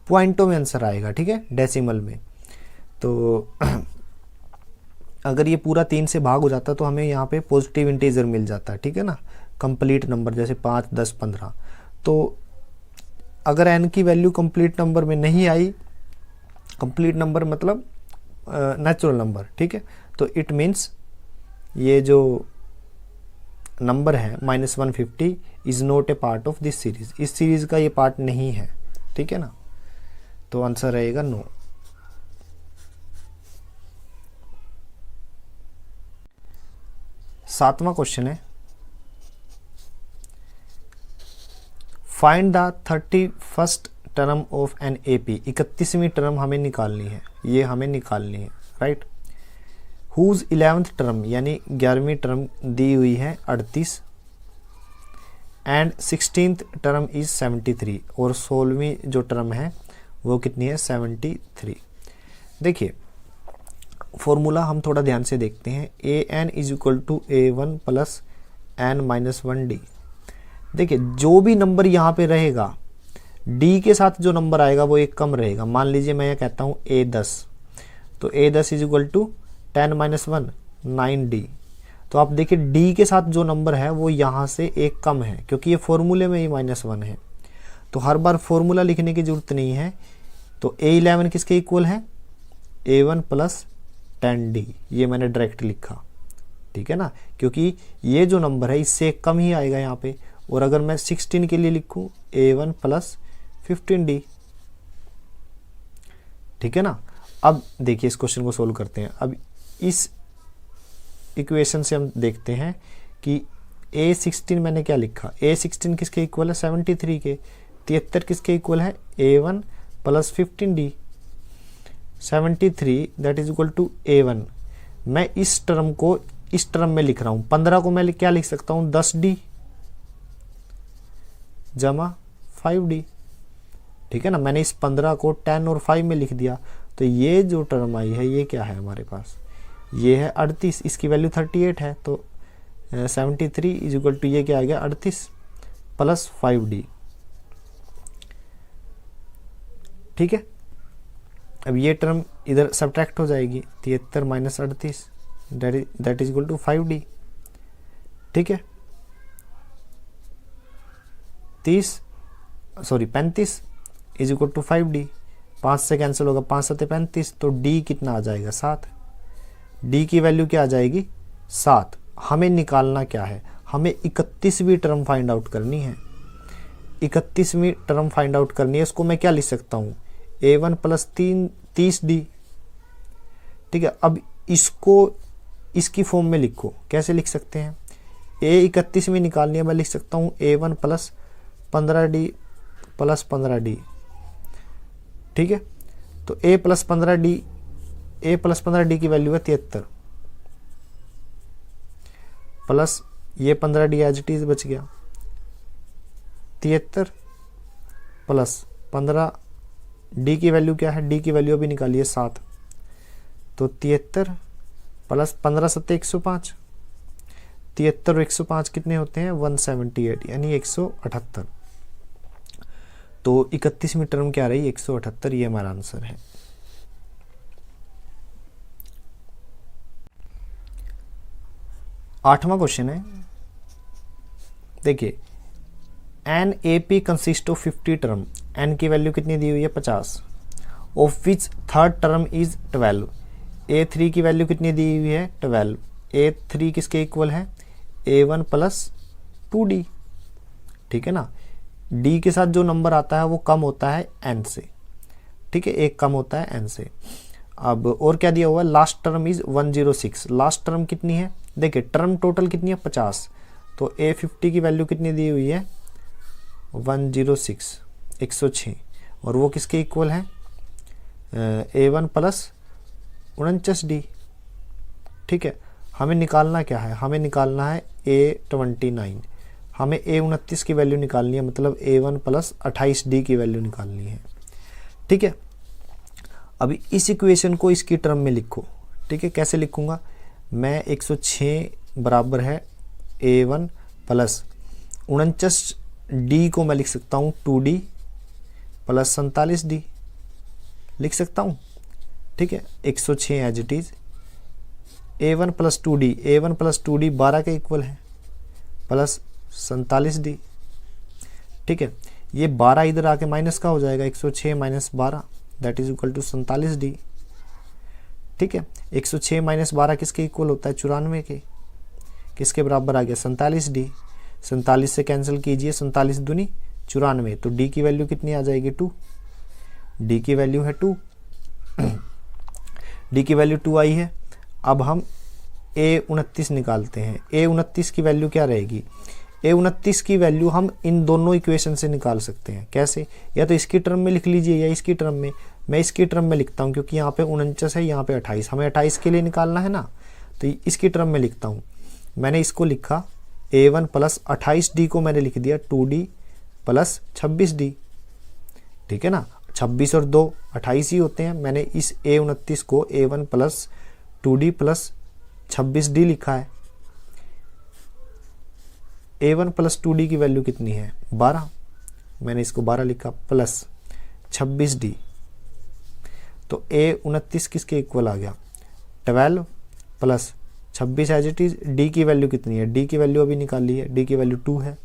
[SPEAKER 1] पॉइंटों में आंसर आएगा, ठीक है, डेसिमल में। तो अगर ये पूरा 3 से भाग हो जाता तो हमें यहाँ पे पॉजिटिव इंटीजर मिल जाता है, ठीक है ना, कंप्लीट नंबर जैसे 5, 10, 15। तो अगर n की वैल्यू कंप्लीट नंबर में नहीं आई, कंप्लीट नंबर मतलब नेचुरल नंबर, ठीक है, तो इट मीन्स ये जो नंबर है -150 is not a part of this series, इस सीरीज का ये पार्ट नहीं है, ठीक है ना, तो आंसर रहेगा नो। सातवां क्वेश्चन है, find the 31st term of an AP। 31वीं टर्म हमें निकालनी है, ये हमें निकालनी है, राइट। हुज 11th टर्म यानी 11वीं टर्म दी हुई है 38, एंड 16th टर्म इज 73 और 16वीं जो टर्म है वो कितनी है 73। देखिए फॉर्मूला हम थोड़ा ध्यान से देखते हैं, A N is equal to A one plus N minus one D. देखिए जो भी नंबर यहाँ पे रहेगा डी के साथ जो नंबर आएगा वो एक कम रहेगा। मान लीजिए मैं ये कहता हूँ ए 10, तो A 10 is equal to 10 minus 1 9d। तो आप देखिए डी के साथ जो नंबर है वो यहाँ से एक कम है क्योंकि ये फॉर्मूले में ही -1 है, तो हर बार फॉर्मूला लिखने की जरूरत नहीं है। तो A11 किसके इक्वल है A1 प्लस 10d, ये मैंने डायरेक्ट लिखा, ठीक है ना, क्योंकि ये जो नंबर है इससे एक कम ही आएगा यहाँ पे। और अगर मैं 16 के लिए लिखूँ A1 प्लस 15d, ठीक है ना। अब देखिए इस क्वेश्चन को सोल्व करते हैं। अब इस इक्वेशन से हम देखते हैं कि A16 मैंने क्या लिखा, A16 किसके इक्वल है 73 के, 73 किसके इक्वल है A1 plus 15d, 73 that is equal to A1। मैं इस टर्म को इस टर्म में लिख रहा हूँ, 15 को मैं क्या लिख सकता हूँ 10d जमा 5d, ठीक है ना। मैंने इस 15 को 10 और 5 में लिख दिया, तो ये जो टर्म आई है ये क्या है हमारे पास, ये है 38, इसकी वैल्यू 38 है, तो 73 इज इक्वल टू ये क्या आ गया 38 प्लस 5d, ठीक है। अब ये टर्म इधर सब्ट्रैक्ट हो जाएगी, 73 minus 38 that is equal to 5d, ठीक है। 35 इज इक्वल टू 5d, 5 से कैंसिल होगा, 5 7 35, तो d कितना आ जाएगा 7, d की वैल्यू क्या आ जाएगी 7। हमें निकालना क्या है, हमें 31वीं टर्म फाइंड आउट करनी है, 31वीं टर्म फाइंड आउट करनी है। इसको मैं क्या लिख सकता हूँ A1 प्लस 30d, ठीक है। अब इसको इसकी फॉर्म में लिखो, कैसे लिख सकते हैं, A 31वीं निकालनी है, मैं लिख सकता हूँ A1 plus 15d plus 15d, ठीक है। तो A प्लस 15d की वैल्यू है 73 प्लस ये 15d एज इट इज बच गया, 73 प्लस 15d की वैल्यू क्या है, d की वैल्यू अभी निकालिए 7, तो 73 प्लस 15 7 105, 73 और 105 कितने होते हैं 178 यानी 178। तो 31वीं टर्म क्या रही 178, ये हमारा आंसर है। आठवां क्वेश्चन है, देखिए an A P consist of 50 term, n की वैल्यू कितनी दी हुई है 50, of which third term is 12, A3 की वैल्यू कितनी दी हुई है 12, A3 किसके इक्वल है A1 प्लस 2d, ठीक है ना। d के साथ जो नंबर आता है वो कम होता है n से, ठीक है, एक कम होता है n से। अब और क्या दिया हुआ है, last term is 106, last term कितनी है, देखिए टर्म टोटल कितनी है 50, तो A50 की वैल्यू कितनी दी हुई है 106 106, और वो किसके इक्वल है A1 प्लस 49d, ठीक है। हमें निकालना क्या है, हमें निकालना है A29, हमें A29 की वैल्यू निकालनी है, मतलब A1 प्लस 28d की वैल्यू निकालनी है, ठीक है। अभी इस इक्वेशन को इसकी टर्म में लिखो, ठीक है। कैसे लिखूंगा मैं, 106 बराबर है A1 प्लस 49d को मैं लिख सकता हूँ 2d प्लस 47d लिख सकता हूँ, ठीक है। 106 as it is, A1 plus 2d, A1 plus 2d 12 के इक्वल है प्लस 47d, ठीक है। ये 12 इधर आके माइनस का हो जाएगा, 106 minus 12 that is equal to 47d, ठीक है। 106 माइनस 12 किसके इक्वल होता है 94 के, किसके बराबर आ गया 47d, 47 से कैंसिल कीजिए, 47 दूनी 94, तो d की वैल्यू कितनी आ जाएगी 2, d की वैल्यू है 2, d की वैल्यू 2 आई है। अब हम A29 निकालते हैं, A29 की वैल्यू क्या रहेगी, A29 की वैल्यू हम इन दोनों इक्वेशन से निकाल सकते हैं, कैसे, या तो इसकी टर्म में लिख लीजिए या इसकी टर्म में। मैं इसकी टर्म में लिखता हूँ क्योंकि यहाँ पे 49 है, यहाँ पे 28, हमें 28 के लिए निकालना है ना, तो इसकी टर्म में लिखता हूँ। मैंने इसको लिखा A1 प्लस 28D को मैंने लिख दिया 2D प्लस 26D, ठीक है ना। 26 और 2 28 ही होते हैं। मैंने इस A29 को A1 plus 2D plus 26D लिखा है। A1 प्लस 2D की वैल्यू कितनी है 12, मैंने इसको 12 लिखा प्लस 26D, तो A29 किसके इक्वल आ गया 12 plus 26 as it is. D की वैल्यू कितनी है, D की वैल्यू अभी निकाली है, D की वैल्यू 2 है।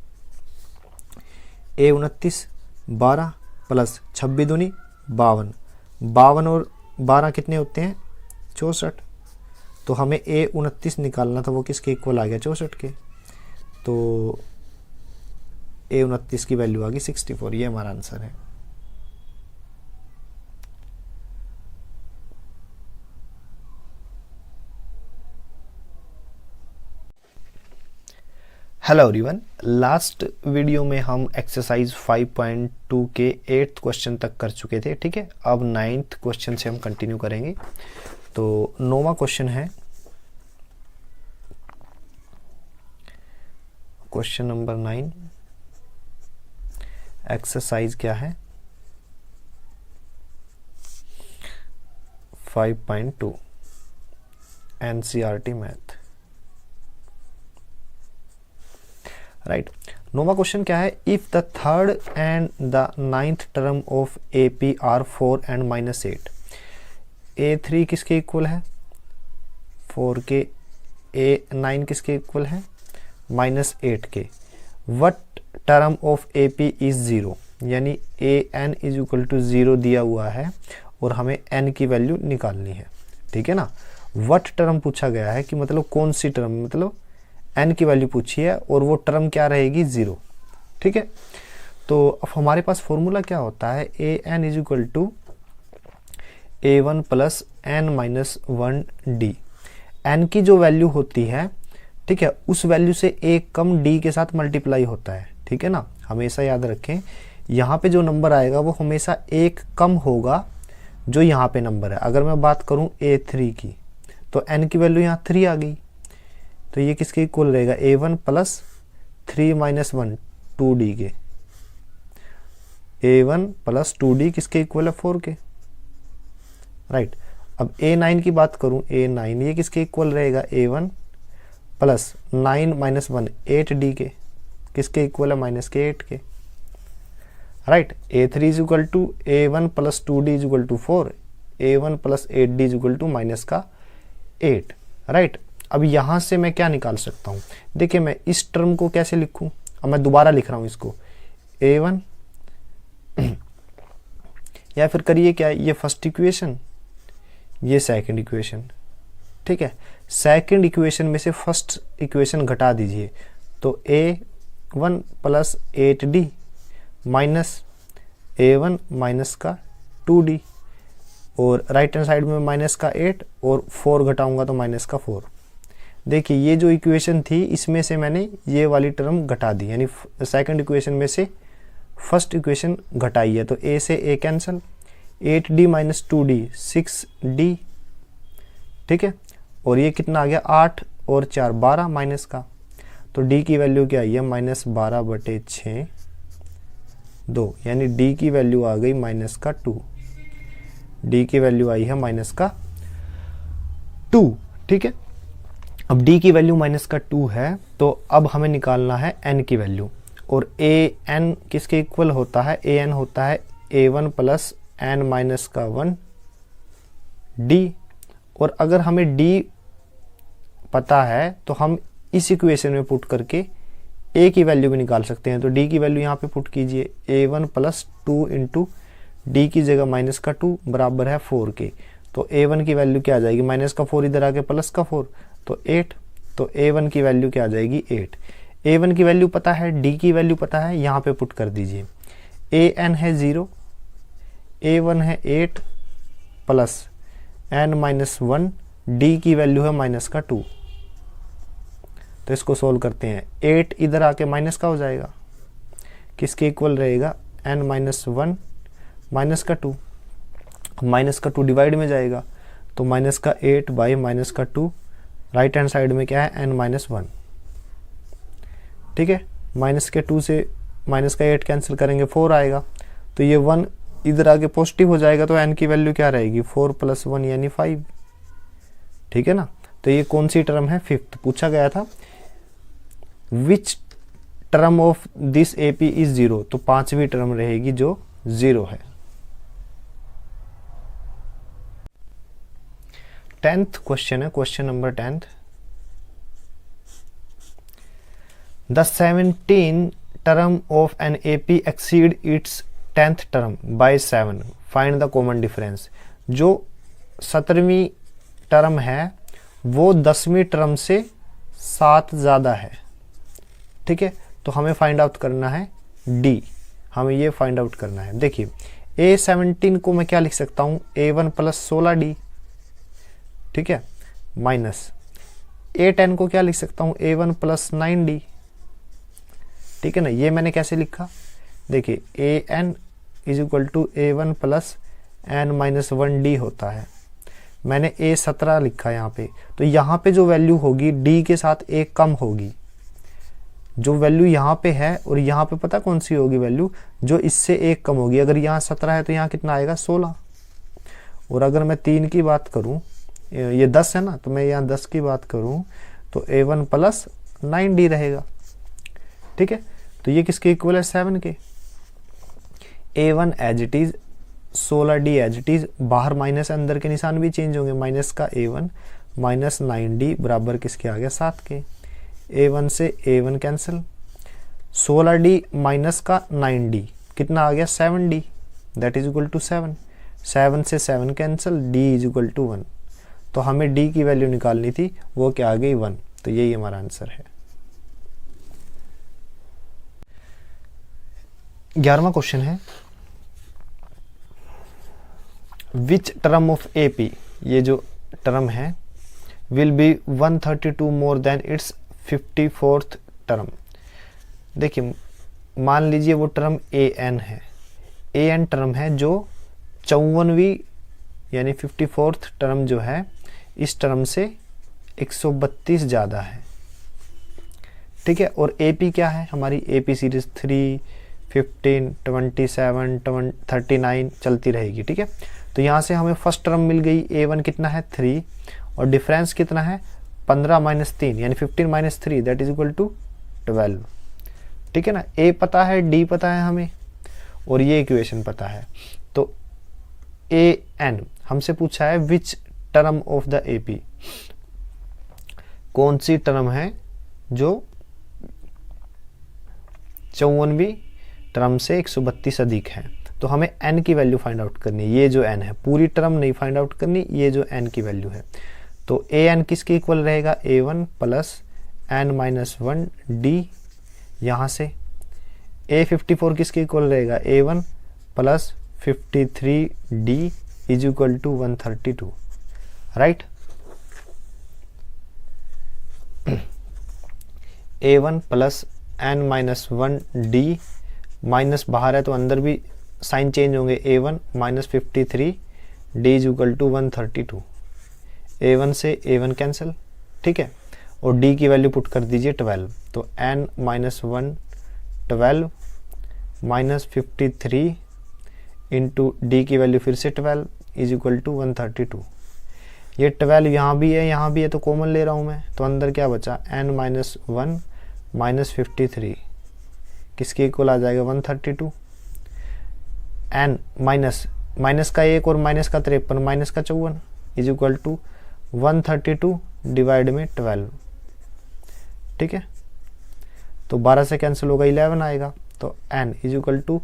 [SPEAKER 1] A29 12 प्लस 26 दूनी 52, 52 और 12 कितने होते हैं 64, तो हमें A29 निकालना था, वो किसके इक्वल आ गया 64 के, तो A29 की वैल्यू आ गई 64, ये हमारा आंसर है। हेलो एवरीवन, लास्ट वीडियो में हम एक्सरसाइज 5.2 के 8th क्वेश्चन तक कर चुके थे, ठीक है। अब 9th क्वेश्चन से हम कंटिन्यू करेंगे। तो 9वां क्वेश्चन है, क्वेश्चन नंबर 9, एक्सरसाइज क्या है 5.2 NCERT मैथ, राइट। नोवा क्वेश्चन क्या है, if the third and the 9th term of AP are 4 and -8, A3 किसके इक्वल है 4 के, A9 किसके इक्वल है -8 के, what term of AP is 0, यानी AN इज इक्वल टू 0 दिया हुआ है और हमें N की वैल्यू निकालनी है, ठीक है ना। वट टर्म पूछा गया है कि मतलब कौन सी टर्म, मतलब n की वैल्यू पूछी है और वो टर्म क्या रहेगी 0, ठीक है। तो अब हमारे पास फॉर्मूला क्या होता है, AN is equal to A1 plus N-1D। n की जो वैल्यू होती है, ठीक है, उस वैल्यू से एक कम D के साथ मल्टीप्लाई होता है, ठीक है ना। हमेशा याद रखें, यहाँ पे जो नंबर आएगा वो हमेशा एक कम होगा जो यहाँ पे नंबर है। अगर मैं बात करूँ A3 की, तो n की वैल्यू यहाँ 3 आ गई, तो ये किसके इक्वल रहेगा A1 प्लस 3 - 1 2D के, A1 प्लस 2D किसके इक्वल है 4 के, राइट। अब A9 की बात करूं, A9 ये किसके इक्वल रहेगा A1 प्लस 9 - 1 8D के, किसके इक्वल है -8 के, right. A3 is equal to A1 plus 2D is equal to 4, A1 plus 8D is equal to -8, right. अब यहाँ से मैं क्या निकाल सकता हूँ, देखिए मैं इस टर्म को कैसे लिखूँ, अब मैं दोबारा लिख रहा हूँ इसको A1 या फिर करिए क्या, ये फर्स्ट इक्वेशन, ये सेकंड इक्वेशन, ठीक है। सेकंड इक्वेशन में से फर्स्ट इक्वेशन घटा दीजिए, तो A1 plus 8D minus A1 minus का 2D, और राइट हैंड साइड में माइनस का 8 और 4 घटाऊंगा तो माइनस का 4। देखिए ये जो इक्वेशन थी इसमें से मैंने ये वाली टर्म घटा दी, यानी सेकंड इक्वेशन में से फर्स्ट इक्वेशन घटाई है, तो A से A cancel, 8D minus 2D 6D, ठीक है। और ये कितना आ गया 8 और 4 12 माइनस का, तो D की वैल्यू क्या आई है -12/6 2, यानी D की वैल्यू आ गई -2, D की वैल्यू आई है -2, ठीक है। अब D की वैल्यू -2 है, तो अब हमें निकालना है N की वैल्यू, और AN किसके इक्वल होता है, AN होता है A1 प्लस N-1 D, और अगर हमें D पता है तो हम इस इक्वेशन में पुट करके A की वैल्यू भी निकाल सकते हैं। तो D की वैल्यू यहाँ पे पुट कीजिए, A1 प्लस 2 इंटू D की जगह -2 बराबर है 4 के, तो A1 की वैल्यू क्या आ जाएगी, -4 इधर आके +4 तो 8, तो A1 की वैल्यू क्या आ जाएगी 8। A1 की वैल्यू पता है, D की वैल्यू पता है, यहाँ पे पुट कर दीजिए। AN है 0, A1 है 8 प्लस N-1, D की वैल्यू है -2, तो इसको सोल्व करते हैं। 8 इधर आके माइनस का हो जाएगा, किसके इक्वल रहेगा N-1 -2, -2 डिवाइड में जाएगा, तो -8 बाई -2, राइट हैंड साइड में क्या है N-1, ठीक है, माइनस के 2 से माइनस का 8 कैंसिल करेंगे 4 आएगा, तो ये 1 इधर आके पॉजिटिव हो जाएगा, तो n की वैल्यू क्या रहेगी 4 + 1 यानी 5, ठीक है ना। तो ये कौन सी टर्म है, फिफ्थ पूछा गया था। Which term of this AP is 0, तो पांचवी टर्म रहेगी जो 0 है। 10th क्वेश्चन है, question number 10th। The 17 term of an AP exceed its 10th term by 7. Find the common difference. जो 17वीं टर्म है वो 10वीं टर्म से 7 ज़्यादा है, ठीक है। तो हमें फाइंड आउट करना है D, हमें ये फाइंड आउट करना है। देखिए A17 को मैं क्या लिख सकता हूँ, A1 + 16D, ठीक है, माइनस A10 को क्या लिख सकता हूँ, A1 + 9D, ठीक है ना। ये मैंने कैसे लिखा, देखिए AN = A1 + n-1D होता है। मैंने A17 लिखा यहाँ पे, तो यहाँ पे जो वैल्यू होगी D के साथ एक कम होगी। जो वैल्यू यहाँ पे है और यहाँ पे पता कौन सी होगी वैल्यू, जो इससे एक कम होगी। अगर यहाँ 17 है तो यहाँ कितना आएगा 16। और अगर मैं 3 की बात करूँ, ये 10 है ना, तो मैं यहाँ 10 की बात करूँ तो A1 + 9D रहेगा, ठीक है। तो ये किसके इक्वल है, 7 के। A1 as it is, 16D as it is, बाहर माइनस अंदर के निशान भी चेंज होंगे, माइनस का A1 - 9D बराबर किसके आ गया 7 के। A1 से A1 कैंसिल, 16D माइनस का 9D कितना आ गया 7D, that is equal to 7। 7 से 7 कैंसिल, D = 1। तो हमें D की वैल्यू निकालनी थी, वो क्या आ गई 1। तो यही हमारा आंसर है। 11वां क्वेश्चन है, विच टर्म ऑफ AP, ये जो टर्म है, will be 132 more than it's 54th term. देखिए मान लीजिए वो टर्म AN है, AN टर्म है जो 54वीं यानी 54th टर्म जो है इस टर्म से 132 ज़्यादा है, ठीक है। और AP क्या है, हमारी AP सीरीज 3, 15, 27, 39 चलती रहेगी, ठीक है। तो यहाँ से हमें फर्स्ट टर्म मिल गई, A1 कितना है 3, और डिफरेंस कितना है 15 - 3 यानी 15 - 3 दैट इज इक्वल टू 12, ठीक है ना। A पता है, D पता है हमें, और ये इक्वेशन पता है। तो AN हमसे पूछा है which term of the AP, कौन सी टर्म है जो 54वीं टर्म से 132 अधिक है। तो हमें n की वैल्यू फाइंड आउट करनी है, ये जो n है, पूरी टर्म नहीं फाइंड आउट करनी, ये जो n की वैल्यू है। तो AN किसके इक्वल रहेगा, A1 + n-1D, यहाँ से A54 किसके इक्वल रहेगा, A1 + 53D is equal to 132, right. A1 + n-1D, minus बाहर है तो अंदर भी साइन चेंज होंगे, A1 - 53D is equal to 132। A1 से A1 कैंसिल, ठीक है, और D की वैल्यू पुट कर दीजिए 12। तो n-1 12 - 53 इंटू D की वैल्यू फिर से 12 इज इक्वल टू 132। ये 12 यहाँ भी है तो कॉमन ले रहा हूँ मैं, तो अंदर क्या बचा n-1 - 53 किसके इक्वल आ जाएगा 132। n माइनस का 1 और माइनस का 53 माइनस का 54 इज इक्वल टू 132 डिवाइड में 12, ठीक है। तो 12 से कैंसिल होगा 11 आएगा, तो n is equal to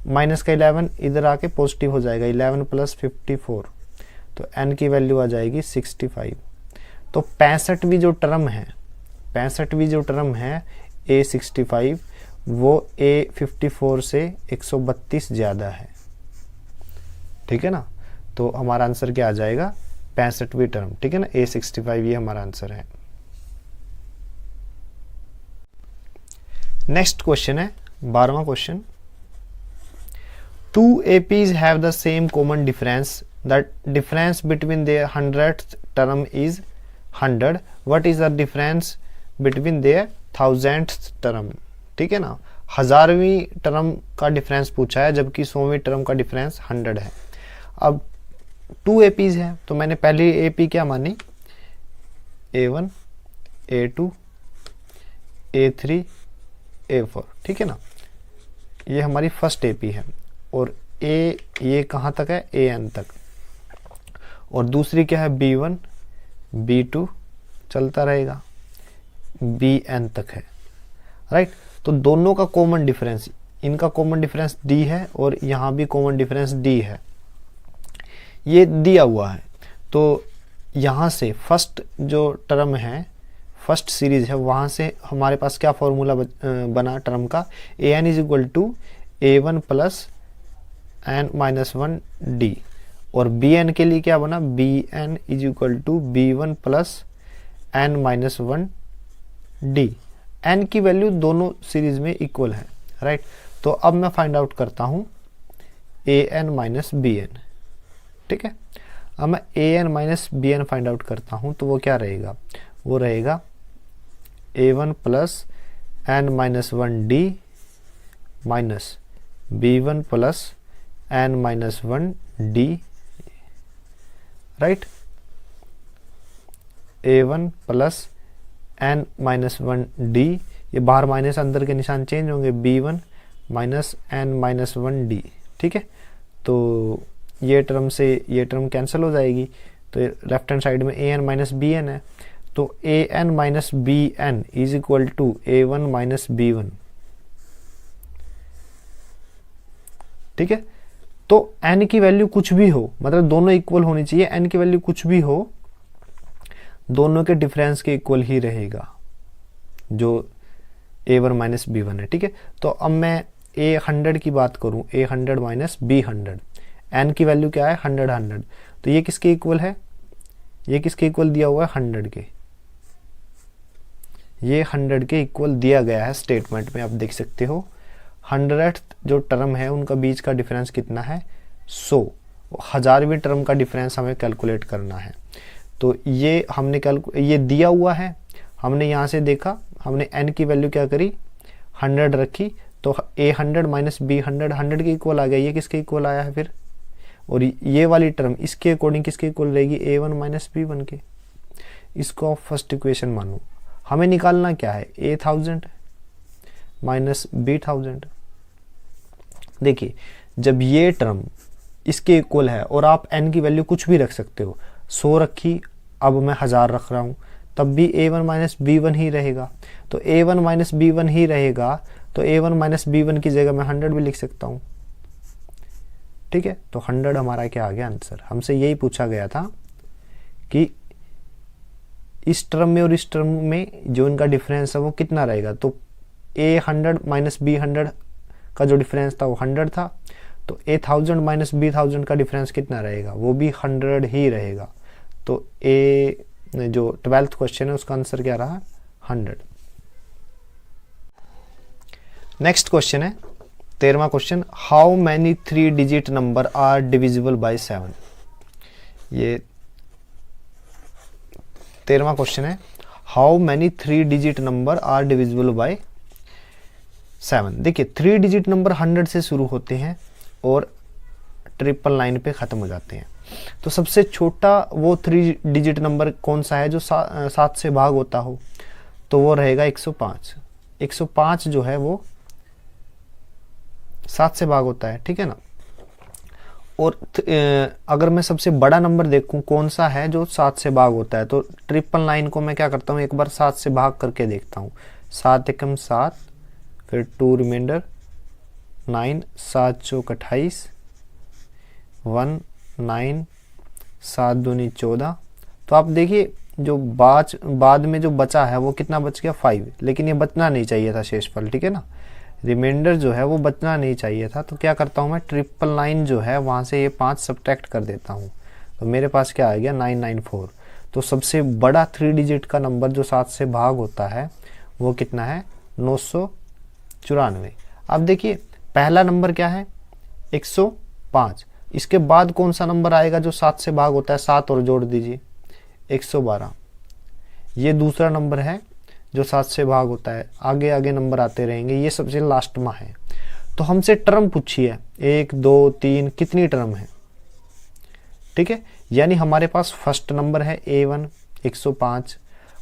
[SPEAKER 1] minus का 11 इधर आके पॉजिटिव हो जाएगा, 11 + 54, तो n की वैल्यू आ जाएगी 65। तो 65वीं जो टर्म है A65 वो A54 से 132 ज़्यादा है, ठीक है ना। तो हमारा आंसर क्या आ जाएगा 65वीं टर्म, ठीक है ना, A65 ये हमारा आंसर है। नेक्स्ट क्वेश्चन है 12वां question, 2 APs have the same common difference, the difference between their 100th term is 100, what is the difference between their 1000th term, ठीक है ना, 1000वीं टर्म का डिफरेंस पूछा है, जबकि 100वीं टर्म का डिफरेंस 100 है। अब 2 एपीज हैं, तो मैंने पहली एपी क्या मानी, A1 A2 A3 A4, ठीक है ना, ये हमारी फर्स्ट एपी है। और ये कहाँ तक है, AN तक। और दूसरी क्या है, B1 B2 चलता रहेगा, BN तक है, राइट। तो दोनों का कॉमन डिफरेंस, इनका कॉमन डिफरेंस D है और यहाँ भी कॉमन डिफरेंस D है, ये दिया हुआ है। तो यहाँ से फर्स्ट जो टर्म है, फर्स्ट सीरीज है, वहाँ से हमारे पास क्या फॉर्मूला बना टर्म का, AN is equal to A1 plus n-1 D। और BN के लिए क्या बना, BN is equal to B1 plus n-1 D। n की वैल्यू दोनों सीरीज में इक्वल है, राइट। तो अब मैं फाइंड आउट करता हूँ AN माइनस BN, ठीक है। अब मैं AN minus BN find out करता हूँ, तो वो क्या रहेगा, वो रहेगा A1 plus n-1 D minus B1 plus n-1 D, right. A1 plus n-1 D, ये बाहर माइनस अंदर के निशान चेंज होंगे, B1 माइनस n-1 D, ठीक है। तो ये टर्म से ये टर्म कैंसिल हो जाएगी, तो लेफ्ट हैंड साइड में AN माइनस BN है। तो AN minus BN is equal to A1 minus B1, ठीक है। तो n की वैल्यू कुछ भी हो, मतलब दोनों इक्वल होनी चाहिए, n की वैल्यू कुछ भी हो, दोनों के डिफरेंस के इक्वल ही रहेगा जो A1 माइनस B1 है, ठीक है। तो अब मैं A100 की बात करूं, A100 माइनस B100, n की वैल्यू क्या है, 100, तो ये किसके इक्वल है, ये किसके इक्वल दिया हुआ है, 100 के, ये 100 के इक्वल दिया गया है स्टेटमेंट में, आप देख सकते हो। 100th जो टर्म है उनका बीच का डिफरेंस कितना है, 100। 1000वीं टर्म का डिफरेंस हमें कैलकुलेट करना है। तो ये हमने ये दिया हुआ है, हमने यहाँ से देखा, हमने n की वैल्यू क्या करी, 100 रखी, तो A100 माइनस B100 100 के इक्वल आ गया, ये किसके इक्वल आया है फिर। और ये वाली टर्म इसके अकॉर्डिंग किसके इक्वल रहेगी, A1 माइनस B1 के। इसको फर्स्ट इक्वेशन मानो। हमें निकालना क्या है, A1000 माइनस B1000। देखिए जब ये टर्म इसके इक्वल है और आप n की वैल्यू कुछ भी रख सकते हो, 100 रखी, अब मैं 1000 रख रहा हूँ, तब भी A1 माइनस B1 ही रहेगा। तो A1 माइनस B1 ही रहेगा, तो A1 माइनस B1 की जगह मैं 100 भी लिख सकता हूँ, ठीक है। तो 100 हमारा क्या आ गया आंसर। हमसे यही पूछा गया था कि इस टर्म में और इस टर्म में जो इनका डिफरेंस है वो कितना रहेगा। तो A100 माइनस B100 का जो डिफरेंस था वो 100 था, तो A1000 माइनस B1000 का डिफरेंस कितना रहेगा, वो भी 100 ही रहेगा। तो जो 12th क्वेश्चन है उसका आंसर क्या रहा, 100। नेक्स्ट क्वेश्चन है 13वां question, how many 3 digit number are divisible by 7। ये 13वां क्वेश्चन है, how many 3 digit number are divisible by 7। देखिए 3 डिजिट नंबर 100 से शुरू होते हैं और 999 पे ख़त्म हो जाते हैं। तो सबसे छोटा वो 3 डिजिट नंबर कौन सा है जो 7 से भाग होता हो, तो वो रहेगा 105। 105 जो है वो 7 से भाग होता है, ठीक है ना। और अगर मैं सबसे बड़ा नंबर देखूं कौन सा है जो 7 से भाग होता है, तो 999 को मैं क्या करता हूँ, एक बार 7 से भाग करके देखता हूँ। 7 एकम 7, फिर 2 रिमाइंडर 9, 7 चौक 28, 1 9, 7 दूनी 14। तो आप देखिए जो बाद में जो बचा है वो कितना बच गया, 5। लेकिन ये बचना नहीं चाहिए था शेषफल, ठीक है ना, रिमाइंडर जो है वो बचना नहीं चाहिए था। तो क्या करता हूँ मैं, 999 जो है वहाँ से ये 5 सब्ट्रैक्ट कर देता हूँ, तो मेरे पास क्या आ गया, 994। तो सबसे बड़ा 3 डिजिट का नंबर जो 7 से भाग होता है वो कितना है, 994। अब देखिए पहला नंबर क्या है, 105। इसके बाद कौन सा नंबर आएगा जो 7 से भाग होता है, 7 और जोड़ दीजिए, 112। ये दूसरा नंबर है जो 7 से भाग होता है, आगे आगे नंबर आते रहेंगे, ये सबसे लास्ट में है। तो हमसे टर्म पूछी है 1 2 3 कितनी टर्म है, ठीक है। यानी हमारे पास फर्स्ट नंबर है A1 105,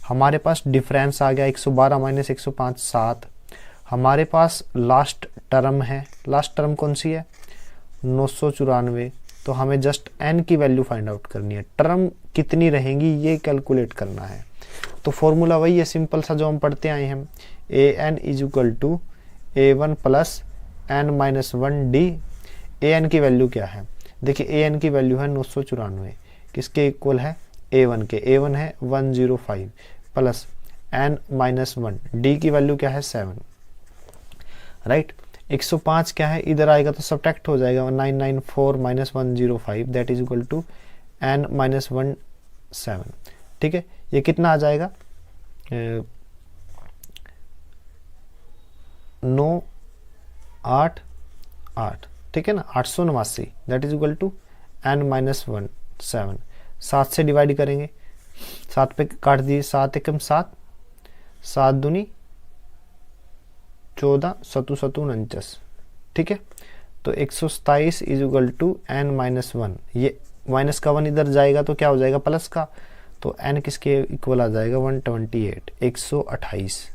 [SPEAKER 1] हमारे पास डिफरेंस आ गया 112 माइनस 105 7, हमारे पास लास्ट टर्म है, लास्ट टर्म कौन सी है 994। तो हमें जस्ट n की वैल्यू फाइंड आउट करनी है, टर्म कितनी रहेंगी ये कैलकुलेट करना है। तो फॉर्मूला वही है सिंपल सा जो हम पढ़ते आए हैं, an is equal to A1 plus n-1d। an की वैल्यू क्या है, देखिए an की वैल्यू है 994, किसके इक्वल है A1 के, A1 है 105 प्लस n-1, d की वैल्यू क्या है 7, राइट। 105 क्या है, इधर आएगा तो सब्ट्रैक्ट हो जाएगा 994 minus 105 that is equal to n-1 7, ठीक है। ये कितना आ जाएगा 988, ठीक है ना, 889 that is equal to n-1 7। 7 से डिवाइड करेंगे, 7 पे काट दिए, 7 एकम 7, 7 दूनी 14 7 7 49, ठीक है। तो 127 इज इक्वल टू n-1, ये माइनस का 1 इधर जाएगा तो क्या हो जाएगा प्लस का, तो n किसके इक्वल आ जाएगा 128 128,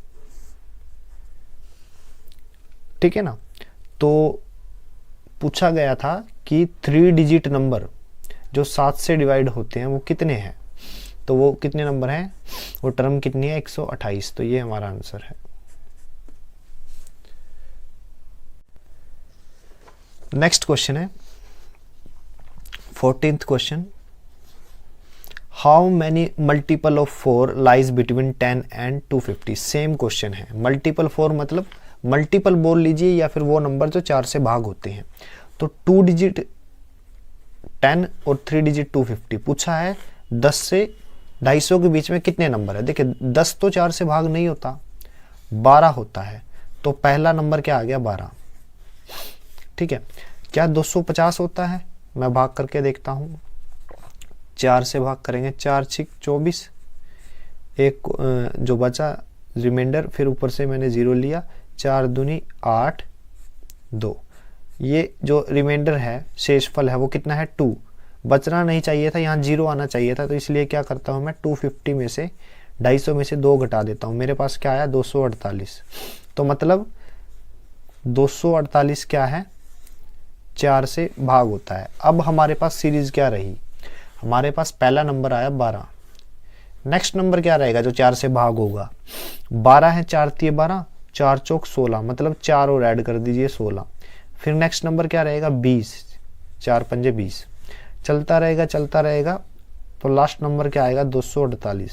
[SPEAKER 1] ठीक है ना। तो पूछा गया था कि 3 डिजिट नंबर जो 7 से डिवाइड होते हैं वो कितने हैं, तो वो कितने नंबर हैं, वो टर्म कितनी है 128, तो ये हमारा आंसर है। नेक्स्ट क्वेश्चन है 14th question, how many multiple of 4 lies between 10 and 250। Same question है, मल्टीपल 4 मतलब मल्टीपल बोल लीजिए या फिर वो नंबर जो 4 से भाग होते हैं। तो 2 डिजिट 10 और 3 डिजिट 250 पूछा है, 10 से 250 के बीच में कितने नंबर है। देखिए 10 तो 4 से भाग नहीं होता, 12 होता है, तो पहला नंबर क्या आ गया 12, ठीक है। क्या 250 होता है, मैं भाग करके देखता हूँ, 4 से भाग करेंगे, 4 6 24, एक जो बचा रिमाइंडर, फिर ऊपर से मैंने 0 लिया, 4 दूनी 8 2, ये जो रिमाइंडर है शेषफल है वो कितना है 2, बचना नहीं चाहिए था, यहाँ 0 आना चाहिए था, तो इसलिए क्या करता हूँ मैं 250 में से 250 में से 2 घटा देता हूँ, मेरे पास क्या आया 248। तो मतलब 248 क्या है 4 से भाग होता है। अब हमारे पास सीरीज क्या रही, हमारे पास पहला नंबर आया 12, नेक्स्ट नंबर क्या रहेगा जो 4 से भाग होगा, 12 है, 4 3 12, 4 चौक 16, मतलब 4 और ऐड कर दीजिए 16। फिर नेक्स्ट नंबर क्या रहेगा 20, 4 पंजे 20, चलता रहेगा चलता रहेगा, तो लास्ट नंबर क्या आएगा 248,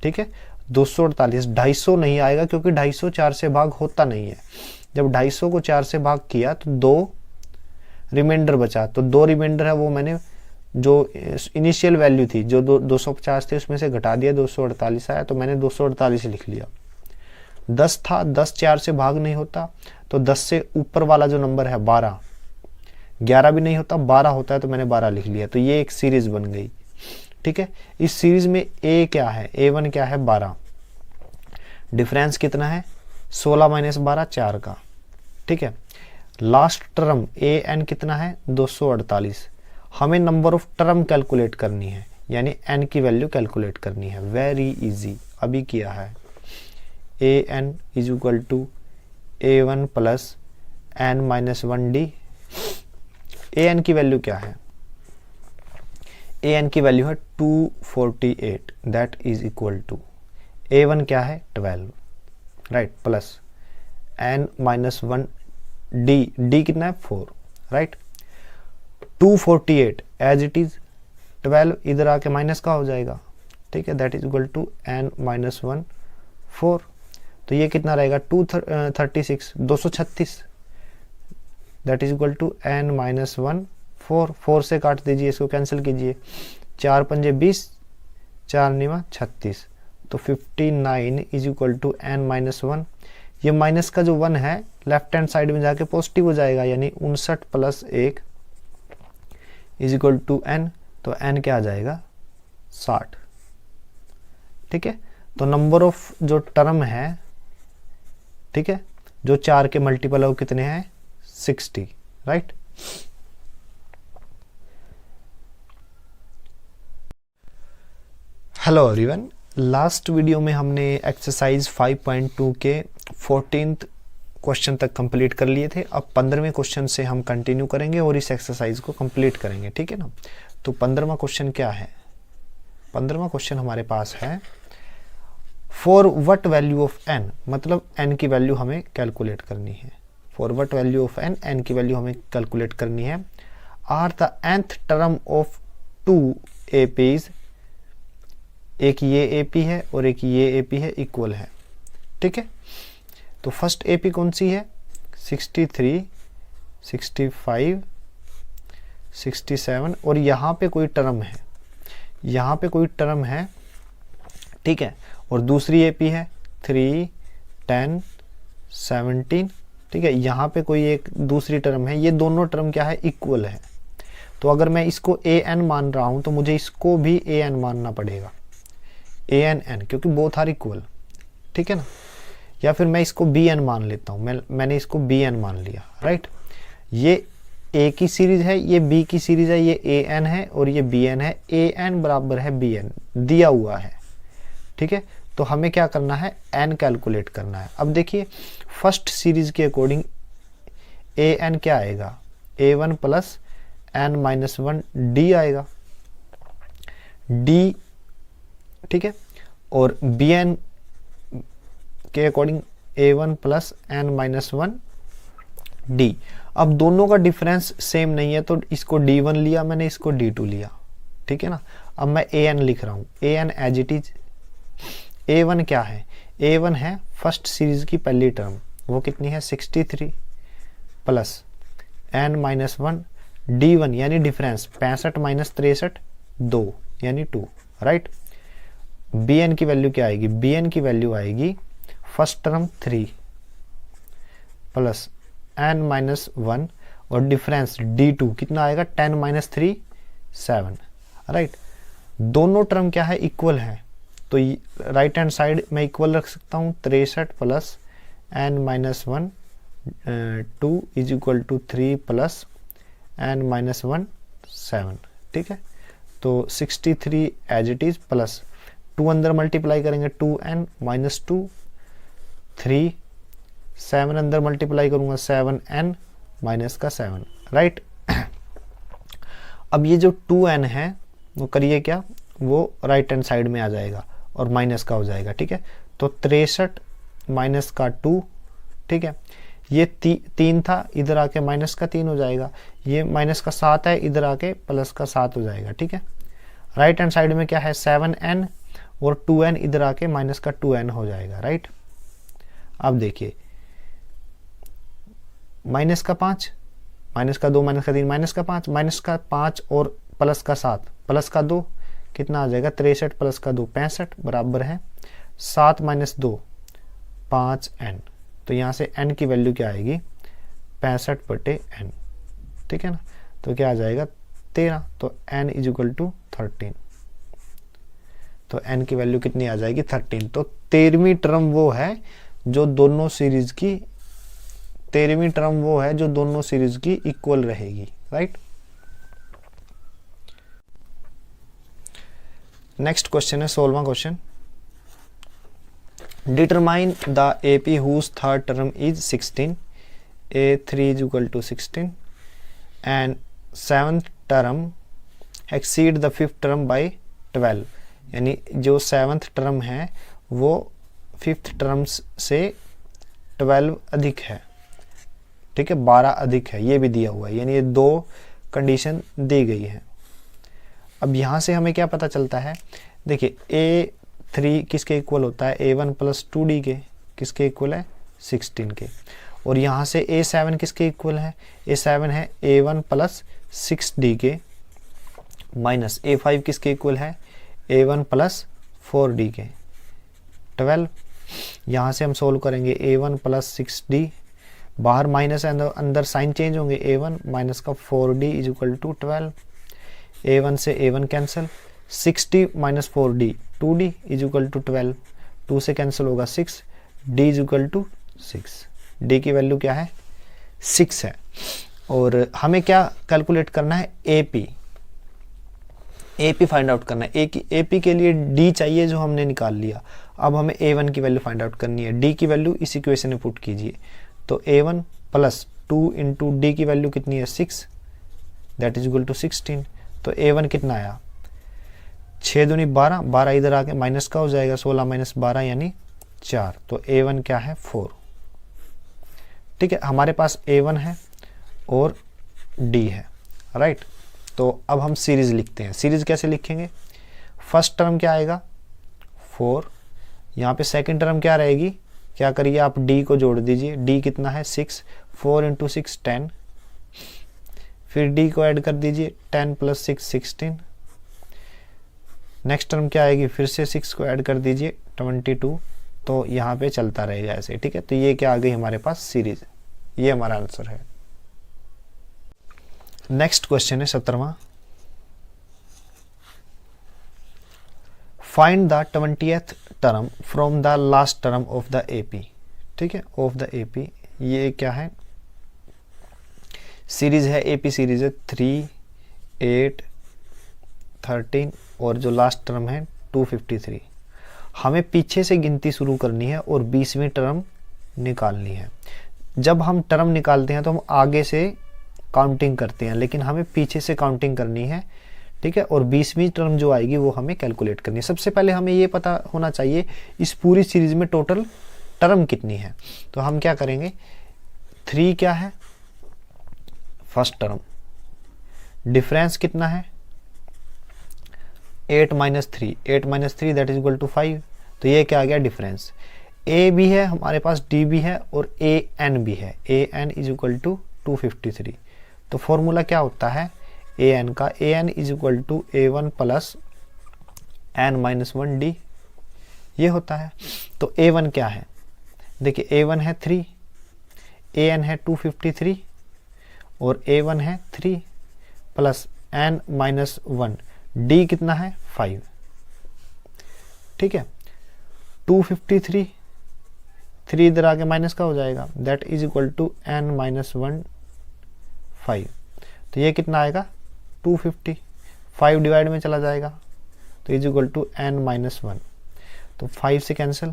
[SPEAKER 1] ठीक है। 248, 250 नहीं आएगा क्योंकि 250 4 से भाग होता नहीं है। जब 250 को 4 से भाग किया तो 2 रिमाइंडर बचा, तो 2 रिमाइंडर है वो मैंने जो इनिशियल वैल्यू थी जो 250 थे उसमें से घटा दिया, 248 आया, तो मैंने 248 लिख लिया। 10 था, 10 4 से भाग नहीं होता, तो 10 से ऊपर वाला जो नंबर है 12, 11 भी नहीं होता, 12 होता है, तो मैंने 12 लिख लिया। तो ये एक सीरीज बन गई, ठीक है। इस सीरीज में ए क्या है, A1 क्या है 12, डिफरेंस कितना है 16 माइनस 12 4 का, ठीक है। लास्ट टर्म AN कितना है 248, हमें नंबर ऑफ टर्म कैलकुलेट करनी है, यानी n की वैल्यू कैलकुलेट करनी है, वेरी इजी, अभी किया है। AN is equal to A1 plus n-1d। AN की वैल्यू क्या है, AN की वैल्यू है 248, that is equal to A1 क्या है 12, राइट, प्लस n-1 d कितना है 4, राइट। 248 एज इट इज, 12 इधर आके माइनस का हो जाएगा, ठीक है, that is equal to n-1 4। तो ये कितना रहेगा 236 236, that is equal to n-1 4, 4 से काट दीजिए, इसको कैंसिल कीजिए, 4 पंजे 20, 4 निमा 36, तो 59 इज इक्वल टू n-1। ये माइनस का जो 1 है लेफ्ट हैंड साइड में जाके पॉजिटिव हो जाएगा, यानी 59 plus 1 is equal to n, तो n क्या आ जाएगा 60, ठीक है। तो नंबर ऑफ जो टर्म है, ठीक है, जो 4 के मल्टीपल है वो कितने हैं, 60, right. Hello everyone, last video में हमने एक्सरसाइज 5.2 के 14th क्वेश्चन तक कंप्लीट कर लिए थे। अब 15वें क्वेश्चन से हम कंटिन्यू करेंगे और इस एक्सरसाइज को कंप्लीट करेंगे, ठीक है ना। तो 15वां क्वेश्चन क्या है, 15वां क्वेश्चन हमारे पास है for what value of n, मतलब एन की वैल्यू हमें कैलकुलेट करनी है। For what value of n, n की वैल्यू हमें कैलकुलेट करनी है। Are the nth term of 2 APs, एक ये AP है और एक ये AP है, इक्वल है, ठीक है। तो फर्स्ट AP कौन सी है, 63, 65, 67, और यहाँ पे कोई टर्म है, यहाँ पे कोई टर्म है, ठीक है। और दूसरी AP है 3, 10, 17, ठीक है। यहाँ पे कोई एक दूसरी टर्म है, ये दोनों टर्म क्या है, इक्वल है। तो अगर मैं इसको AN मान रहा हूँ तो मुझे इसको भी AN मानना पड़ेगा, AN, क्योंकि बोथ आर इक्वल, ठीक है ना। या फिर मैं इसको BN मान लेता हूँ, मैंने इसको BN मान लिया, राइट। ये A की सीरीज है, ये B की सीरीज है, ये AN है और ये BN है। AN बराबर है BN दिया हुआ है, ठीक है। तो हमें क्या करना है, N कैलकुलेट करना है। अब देखिए फर्स्ट सीरीज के अकॉर्डिंग AN क्या आएगा, A1 प्लस N-1 D आएगा, D, ठीक है। और BN के according A1 plus N-1 D। अब दोनों का डिफरेंस सेम नहीं है तो इसको D1 लिया मैंने, इसको D2 लिया, ठीक है ना। अब मैं AN लिख रहा हूँ, AN as it is. A1 क्या है, A1 है फर्स्ट सीरीज की पहली टर्म, वो कितनी है 63 प्लस N-1 D1 यानी डिफरेंस 65 माइनस 63 2 यानी 2, राइट। BN की वैल्यू क्या आएगी, BN की वैल्यू आएगी फर्स्ट टर्म 3 प्लस N-1 और डिफरेंस D2 कितना आएगा 10 माइनस 3 7, राइट। दोनों टर्म क्या है, इक्वल है। तो राइट हैंड साइड में इक्वल रख सकता हूँ, 63 plus N-1 2 is equal to 3 plus N-1 7, ठीक है। तो 63 एज इट इज प्लस 2 अंदर मल्टीप्लाई करेंगे 2N माइनस 2 3 7 अंदर मल्टीप्लाई करूंगा 7N माइनस का 7, राइट। अब ये जो 2N है वो करिए क्या, वो राइट हैंड साइड में आ जाएगा और माइनस का हो जाएगा, ठीक है। तो 63 माइनस का 2, ठीक है। ये 3 था, इधर आके माइनस का 3 हो जाएगा। ये माइनस का 7 है, इधर आके प्लस का 7 हो जाएगा, ठीक है। राइट हैंड साइड में क्या है 7N और 2N इधर आके माइनस का 2N हो जाएगा, राइट। अब देखिए माइनस का 5, माइनस का 2, माइनस का 3, माइनस का 5, माइनस का 5 और प्लस का 7, प्लस का 2 कितना आ जाएगा 63 प्लस का 2 65 बराबर है 7 माइनस 2 5N। तो यहाँ से N की वैल्यू क्या आएगी 65/N, ठीक है ना। तो क्या आ जाएगा 13, तो N इज इक्वल टू 13। तो N की वैल्यू कितनी आ जाएगी 13। तो 13वीं टर्म वो है जो दोनों सीरीज की, 13वीं टर्म वो है जो दोनों सीरीज की इक्वल रहेगी, राइट। नेक्स्ट क्वेश्चन है 16वां question. Determine the AP whose third term is 16, A3 is equal to 16 and 7th term exceed the 5th term by 12, यानी जो 7th टर्म है वो 5th टर्म से 12 अधिक है, ठीक है, 12 अधिक है, ये भी दिया हुआ है, यानी ये दो कंडीशन दी गई है। अब यहाँ से हमें क्या पता चलता है, देखिए A3 किसके इक्वल होता है A1 प्लस 2D के, किसके इक्वल है 16 के। और यहाँ से A7 किसके इक्वल है, A7 है A1 प्लस 6D के, माइनस A5 किसके इक्वल है A1 प्लस 4D के 12। यहाँ से हम सोल्व करेंगे A1 प्लस 6D, बाहर माइनस है, अंदर साइन चेंज होंगे, A1 माइनस का 4D is equal to 12, A1 से A1 cancel, 6D minus 4D 2D is equal to 12, 2 से कैंसिल होगा 6, d is equal to 6। d की वैल्यू क्या है 6 है। और हमें क्या कैलकुलेट करना है AP फाइंड आउट करना है। AP के लिए d चाहिए जो हमने निकाल लिया। अब हमें A1 की वैल्यू फाइंड आउट करनी है। d की वैल्यू इस इक्वेशन में पुट कीजिए, तो A1 प्लस 2 इंटू डी की वैल्यू कितनी है 6, दैट इज इक्वल टू 16। तो A1 कितना आया 6 दूनी 12, 12 इधर आके माइनस का हो जाएगा, 16 माइनस 12 यानी 4। तो A1 क्या है 4। ठीक है, हमारे पास A1 है और D है, राइट। तो अब हम सीरीज लिखते हैं। सीरीज कैसे लिखेंगे, फर्स्ट टर्म क्या आएगा 4, यहाँ पे सेकंड टर्म क्या रहेगी, क्या करिए आप D को जोड़ दीजिए। D कितना है 6, 4 इंटू 6 10, फिर D को ऐड कर दीजिए 10 प्लस 6 16। नेक्स्ट टर्म क्या आएगी, फिर से 6 को ऐड कर दीजिए 22। तो यहाँ पे चलता रहेगा ऐसे। ठीक है, तो ये क्या आ गई हमारे पास सीरीज, ये हमारा आंसर है। नेक्स्ट क्वेश्चन है 17वां। Find the 20th term from the last term of the AP। ठीक है, ऑफ द AP, ये क्या है सीरीज है, AP सीरीज है 3 8 13 और जो लास्ट टर्म है 253। हमें पीछे से गिनती शुरू करनी है और 20वीं टर्म निकालनी है। जब हम टर्म निकालते हैं तो हम आगे से काउंटिंग करते हैं, लेकिन हमें पीछे से काउंटिंग करनी है। ठीक है, और 20वीं टर्म जो आएगी वो हमें कैलकुलेट करनी है। सबसे पहले हमें ये पता होना चाहिए इस पूरी सीरीज में टोटल टर्म कितनी है। तो हम क्या करेंगे, 3 क्या है फर्स्ट टर्म, डिफरेंस कितना है 8 minus 3, 8 minus 3 that is equal to 5। तो ये क्या आ गया डिफरेंस। A भी है हमारे पास, D भी है और AN भी है, AN इज इक्वल टू 253। तो फॉर्मूला क्या होता है AN का, AN is equal to A1 plus N minus 1D, ये होता है। तो A1 क्या है, देखिए A1 है 3, AN है 253 और A1 है 3 प्लस N माइनस 1, D कितना है 5। ठीक है, 253, 3 इधर आके माइनस का हो जाएगा, that is equal to N minus 1 5। तो ये कितना आएगा 250, 5 डिवाइड में चला जाएगा तो is equal to N minus 1। तो 5 से कैंसिल,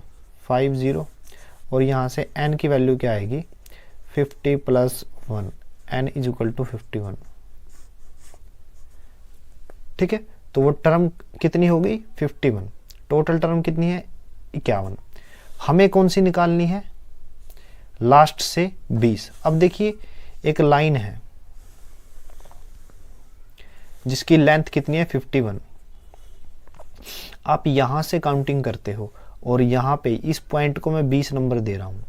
[SPEAKER 1] 5 0 और यहाँ से N की वैल्यू क्या आएगी 50 plus 1, N is equal to 51। ठीक है, तो वो टर्म कितनी हो गई 51, टोटल टर्म कितनी है 51। हमें कौन सी निकालनी है, लास्ट से 20। अब देखिए एक लाइन है जिसकी लेंथ कितनी है 51। आप यहां से काउंटिंग करते हो और यहां पे इस पॉइंट को मैं 20 नंबर दे रहा हूं।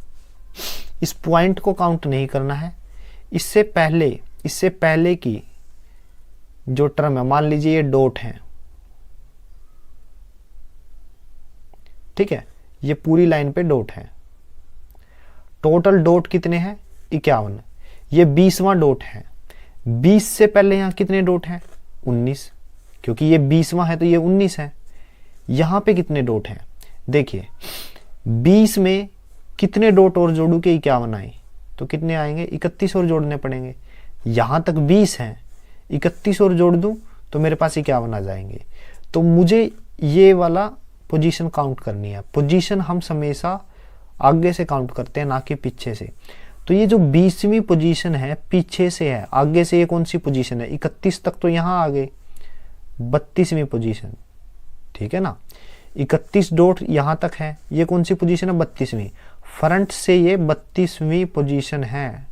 [SPEAKER 1] इस पॉइंट को काउंट नहीं करना है, इससे पहले की जो टर्म है, मान लीजिए ये डॉट है। ठीक है, ये पूरी लाइन पे डॉट है। टोटल डॉट कितने हैं 51, ये 20वां डॉट है। 20 से पहले यहां कितने डॉट हैं 19, क्योंकि ये 20वां है तो ये 19 है। यहां पे कितने डॉट हैं, देखिए 20 में कितने डॉट और जोड़ू के 51 आए, तो कितने आएंगे 31 और जोड़ने पड़ेंगे। यहां तक 20 हैं, 31 और जोड़ दूं तो मेरे पास 51 आ जाएंगे। तो मुझे ये वाला पोजीशन काउंट करनी है। पोजीशन हम हमेशा आगे से काउंट करते हैं, ना कि पीछे से। तो ये जो 20वीं पोजीशन है पीछे से है, आगे से ये कौन सी पोजीशन है 31 तक तो यहाँ आ गए, 32वीं पोजीशन। ठीक है ना, 31 डॉट यहाँ तक है, ये कौन सी पोजीशन है 32वीं। फ्रंट से ये 32वीं पोजीशन है।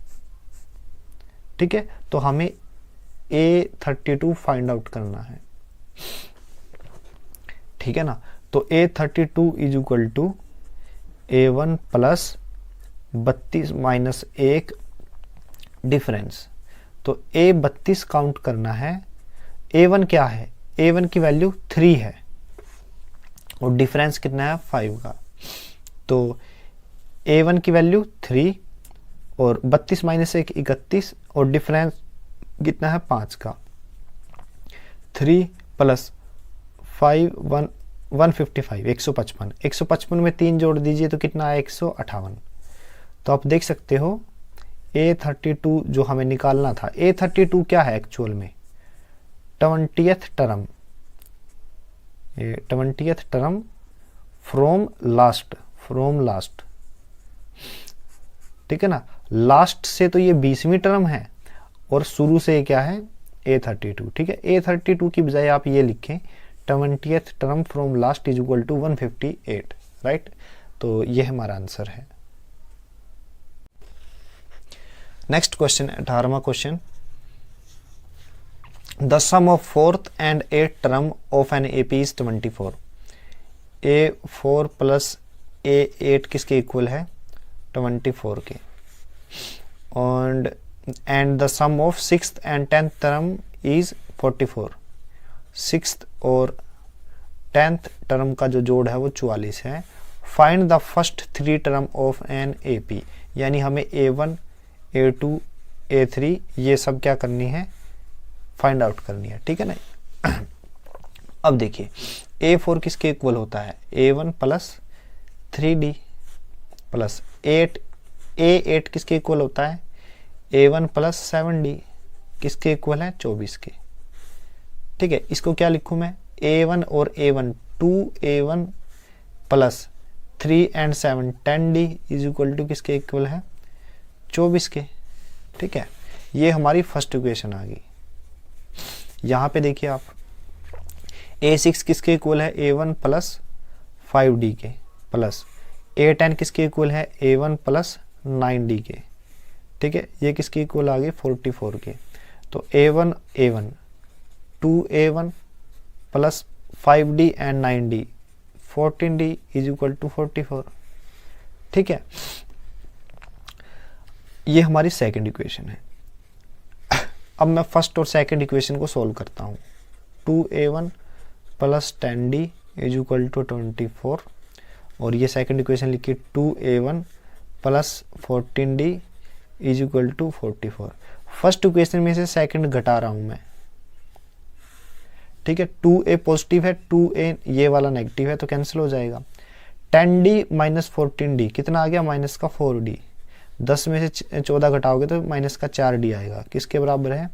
[SPEAKER 1] ठीक है, तो हमें A32 फाइंड आउट करना है। ठीक है ना, तो A32 is equal to A1 plus 32 minus 1 difference. तो A32 काउंट करना है। A1 क्या है, A1 की वैल्यू 3 है और डिफरेंस कितना है 5 का। तो A1 की वैल्यू 3 और 32 माइनस 1 31 और डिफरेंस कितना है 5 का। 3 प्लस 5 1 155 155 155 में 3 जोड़ दीजिए तो कितना है 158। तो आप देख सकते हो A32 जो हमें निकालना था, A32 क्या है एक्चुअल में 20th टर्म फ्रॉम लास्ट, ठीक है ना। लास्ट से तो ये 20वीं टर्म है और शुरू से क्या है A32, ठीक है। A32 की बजाय आप ये लिखें 20th term from last is equal to 158, right. तो ये हमारा आंसर है। नेक्स्ट क्वेश्चन 18वां question, the sum of 4th and 8th term of an AP is 24। A4 plus A8 किसके इक्वल है 24 के, and the sum of 6th and 10th term is 44। 6th और 10th term का जो जोड़ है वो 44 है। Find the first 3 term of an AP, यानी हमें A1 A2 A3 ये सब क्या करनी है, फाइंड आउट करनी है, ठीक है ना। अब देखिए A4 किसके इक्वल होता है A1 plus 3D plus A8 किसके इक्वल होता है A1 प्लस 7D किसके इक्वल है 24 के, ठीक है। इसको क्या लिखूं मैं A1 और A1 2A1 plus 3 and 7 10D is equal to किसके इक्वल है 24 के, ठीक है। ये हमारी फर्स्ट इक्वेशन आ गई। यहाँ पे देखिए आप A6 किसके इक्वल है A1 प्लस 5D के प्लस A10 किसके इक्वल है A1 प्लस 9D के, ठीक है। ये किसके इक्वल आ गए 44 के। तो A1 2A1 plus 5D and 9D 14D is equal to 44, ठीक है। ये हमारी सेकंड इक्वेशन है। अब मैं फर्स्ट और सेकंड इक्वेशन को सॉल्व करता हूँ। 2A1 plus 10D is equal to 24 और ये सेकंड इक्वेशन लिखी 2A1 plus 14D is equal to 44। First equation में से सेकंड घटा रहा हूँ मैं, ठीक है। 2A पॉजिटिव है 2A ये वाला नेगेटिव है तो कैंसिल हो जाएगा। 10D माइनस 14D कितना आ गया माइनस का 4D। 10 में से 14 घटाओगे तो माइनस का 4D आएगा, किसके बराबर है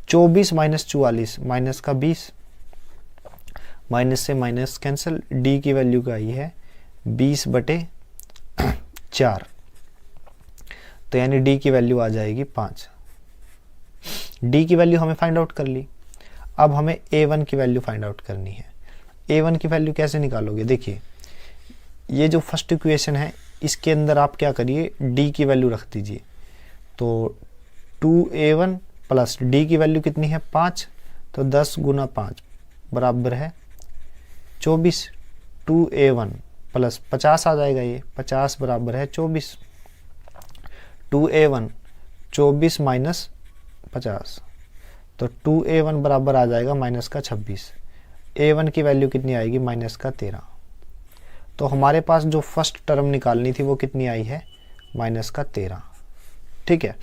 [SPEAKER 1] 24 माइनस 44 माइनस का 20, माइनस से माइनस कैंसिल, D की वैल्यू का आई है 20/4, तो यानी D की वैल्यू आ जाएगी 5। D की वैल्यू हमें फाइंड आउट कर ली। अब हमें A1 की वैल्यू फाइंड आउट करनी है। A1 की वैल्यू कैसे निकालोगे, देखिए ये जो फर्स्ट इक्वेशन है इसके अंदर आप क्या करिए D की वैल्यू रख दीजिए। तो 2A1 प्लस D की वैल्यू कितनी है 5, तो 10 गुना 5 बराबर है 24। 2A1 प्लस 50 आ जाएगा, ये 50 बराबर है 24। 2A1 24 माइनस 50 तो 2A1 बराबर आ जाएगा माइनस का 26। A1 की वैल्यू कितनी आएगी माइनस का 13। तो हमारे पास जो फर्स्ट टर्म निकालनी थी वो कितनी आई है माइनस का 13, ठीक है।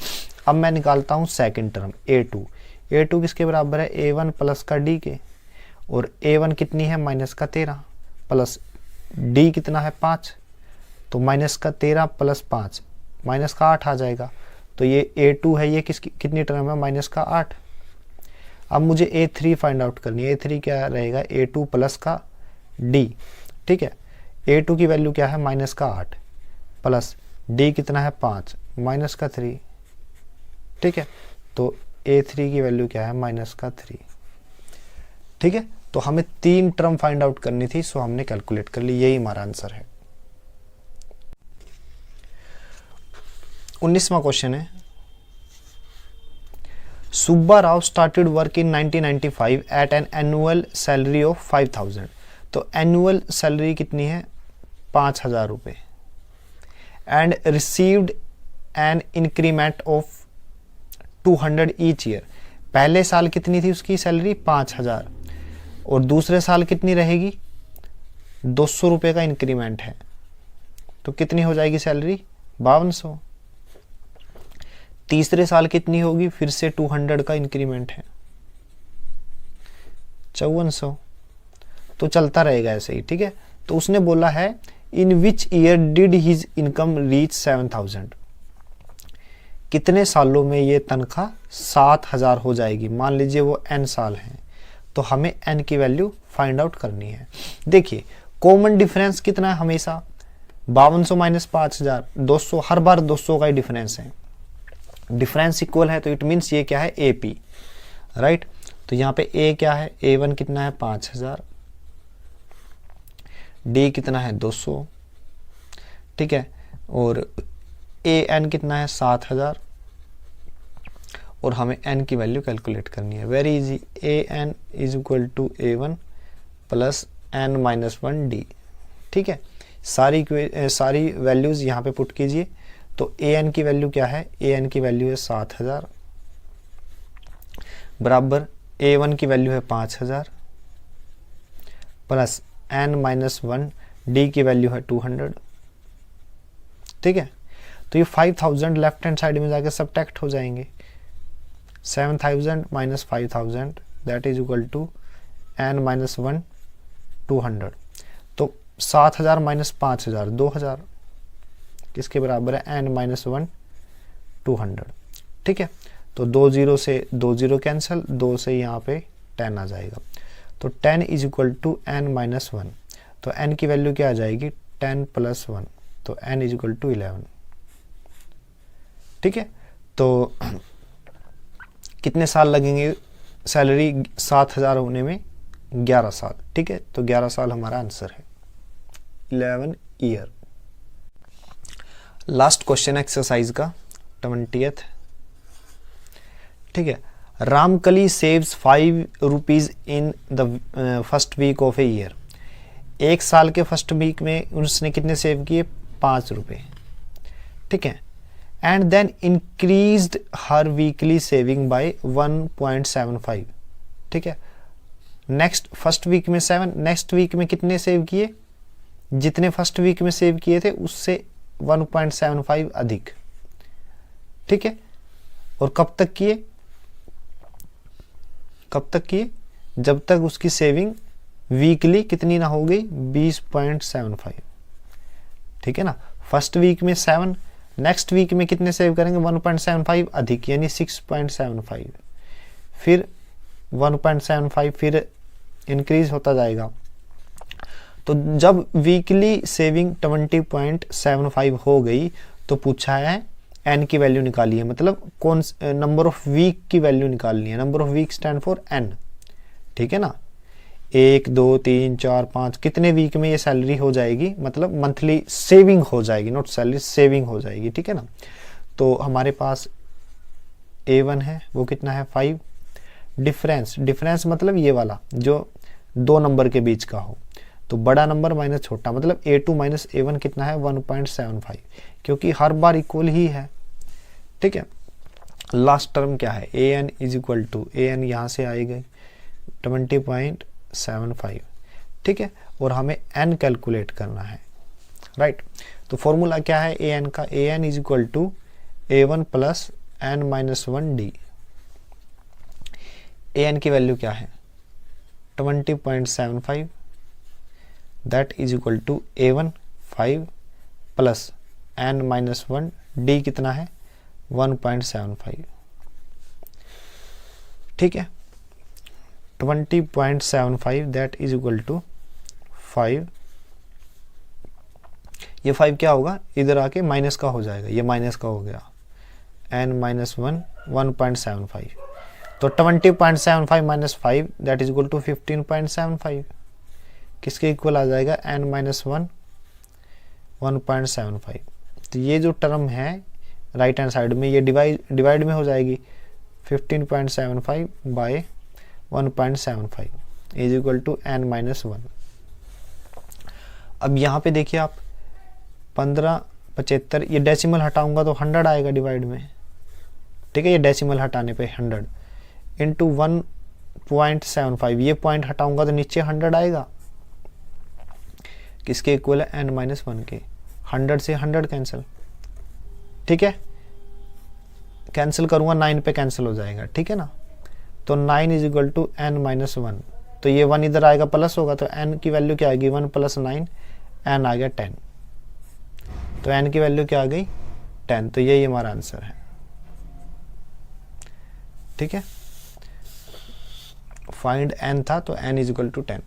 [SPEAKER 1] अब मैं निकालता हूँ सेकंड टर्म A2। A2 किसके बराबर है A1 प्लस का D के, और A1 कितनी है माइनस का 13 प्लस D कितना है 5, तो माइनस का 13 प्लस 5 माइनस का 8 आ जाएगा। तो ये A2 है, ये कितनी टर्म है माइनस का 8। अब मुझे A3 फाइंड आउट करनी है। A3 क्या रहेगा A2 प्लस का D, ठीक है। A2 की वैल्यू क्या है माइनस का 8 प्लस D कितना है 5 माइनस का 3, ठीक है। तो A3 की वैल्यू क्या है माइनस का 3, ठीक है। तो हमें 3 टर्म फाइंड आउट करनी थी, सो हमने कैलकुलेट कर ली, यही हमारा आंसर है। 19वां क्वेश्चन है, Subba Rao started work in 1995 at an annual salary of 5000। तो एनुअल सैलरी कितनी है 5000 रुपये, and received an increment of 200 each year. पहले साल कितनी थी उसकी सैलरी 5000 और दूसरे साल कितनी रहेगी 200 रुपये का इंक्रीमेंट है, तो कितनी हो जाएगी सैलरी 5200। तीसरे साल कितनी होगी, फिर से 200 का इंक्रीमेंट है 5400। तो चलता रहेगा ऐसे ही, ठीक है। तो उसने बोला है in which year did his income reach 7000, कितने सालों में ये तनख्वाह 7000 हो जाएगी। मान लीजिए वो n साल हैं, तो हमें n की वैल्यू फाइंड आउट करनी है। देखिए कॉमन डिफरेंस कितना है हमेशा, 5200 माइनस 5000, 200, हर बार 200 का ही डिफरेंस है। डिफरेंस इक्वल है तो इट मीन्स ये क्या है AP, राइट। तो यहाँ पे A क्या है, A1 कितना है 5000, D कितना है 200, ठीक है, और AN कितना है 7000, और हमें n की वैल्यू कैलकुलेट करनी है। Very easy, AN is equal to A1 plus n minus 1D, ठीक है। सारी वैल्यूज यहाँ पे पुट कीजिए। तो AN की वैल्यू क्या है, AN की वैल्यू है 7000 बराबर A1 की वैल्यू है 5000 प्लस n माइनस 1D की वैल्यू है 200, ठीक है। तो ये 5000 लेफ्ट हैंड साइड में जाके सब्ट्रैक्ट हो जाएंगे। 7000 minus 5000 that is equal to n minus 1 200। तो 7000 माइनस 5000 2000 किसके बराबर है, n माइनस 1 200, ठीक है। तो 20 से 20 कैंसिल, 2 से यहाँ पे 10 आ जाएगा। तो 10 is equal to n minus 1, तो n की वैल्यू क्या आ जाएगी 10 प्लस 1, तो n इज इक्वल टू 11, ठीक है। तो कितने साल लगेंगे सैलरी 7000 होने में, 11 साल, ठीक है। तो 11 साल हमारा आंसर है, 11 ईयर। लास्ट क्वेश्चन एक्सरसाइज का 20th, ठीक है। Ramkali saves 5 rupees in the first week of a year, एक साल के फर्स्ट वीक में उसने कितने सेव किए 5 रुपये, ठीक है। And then increased her weekly saving by 1.75, ठीक है। नेक्स्ट फर्स्ट वीक में 7, नेक्स्ट वीक में कितने सेव किए, जितने फर्स्ट वीक में सेव किए थे उससे 1.75 अधिक, ठीक है। और कब तक किए, जब तक उसकी सेविंग वीकली कितनी ना हो गई 20.75, ठीक है ना। फर्स्ट वीक में 7, नेक्स्ट वीक में कितने सेव करेंगे 1.75 अधिक यानी 6.75, फिर 1.75 फिर इंक्रीज होता जाएगा। तो जब वीकली सेविंग 20.75 हो गई तो पूछा है n की वैल्यू निकालिए, मतलब कौन नंबर ऑफ वीक की वैल्यू निकालनी है। Number of week stand for n, ठीक है ना। 1 2 3 4 5 कितने वीक में ये सैलरी हो जाएगी, मतलब मंथली सेविंग हो जाएगी, नॉट सैलरी, सेविंग हो जाएगी, ठीक है ना। तो हमारे पास A1 है वो कितना है 5, डिफरेंस मतलब ये वाला जो 2 नंबर के बीच का हो, तो बड़ा नंबर माइनस छोटा, मतलब A2 माइनस A1 कितना है 1.75, क्योंकि हर बार इक्वल ही है, ठीक है। लास्ट टर्म क्या है AN is equal to, AN यहाँ से आएगी 20.75, ठीक है। और हमें n कैलकुलेट करना है, राइट। तो फॉर्मूला क्या है AN का, AN is equal to A1 plus n minus 1D। AN की वैल्यू क्या है 20.75, that is equal to A1 5 plus n minus 1, D कितना है 1.75, ठीक है। 20.75 दैट इज इक्वल टू 5, ये 5 क्या होगा इधर आके माइनस का हो जाएगा, ये माइनस का हो गया, n माइनस 1 1.75, तो 20.75 माइनस 5 दैट इज इक्वल टू 15.75, किसके इक्वल आ जाएगा n माइनस 1 1.75। तो ये जो टर्म है राइट हैंड साइड में ये डिवाइड में हो जाएगी, 15.75 by 1.75 is equal to n minus 1। अब यहाँ पे देखिए आप 1575, ये डेसिमल हटाऊंगा तो 100 आएगा डिवाइड में, ठीक है। ये डेसिमल हटाने पे 100 इंटू 1.75, ये पॉइंट हटाऊंगा तो नीचे 100 आएगा, किसके इक्वल है n माइनस 1 के। 100 से 100 कैंसिल, ठीक है, कैंसिल करूंगा 9 पे कैंसिल हो जाएगा, ठीक है ना। तो 9 is equal to n minus 1, तो ये 1 इधर आएगा प्लस होगा, तो n की वैल्यू क्या आएगी 1 + 9, n आ गया 10, तो n की वैल्यू क्या आ गई 10, तो यही हमारा आंसर है। ठीक है, फाइंड n था तो n = 10।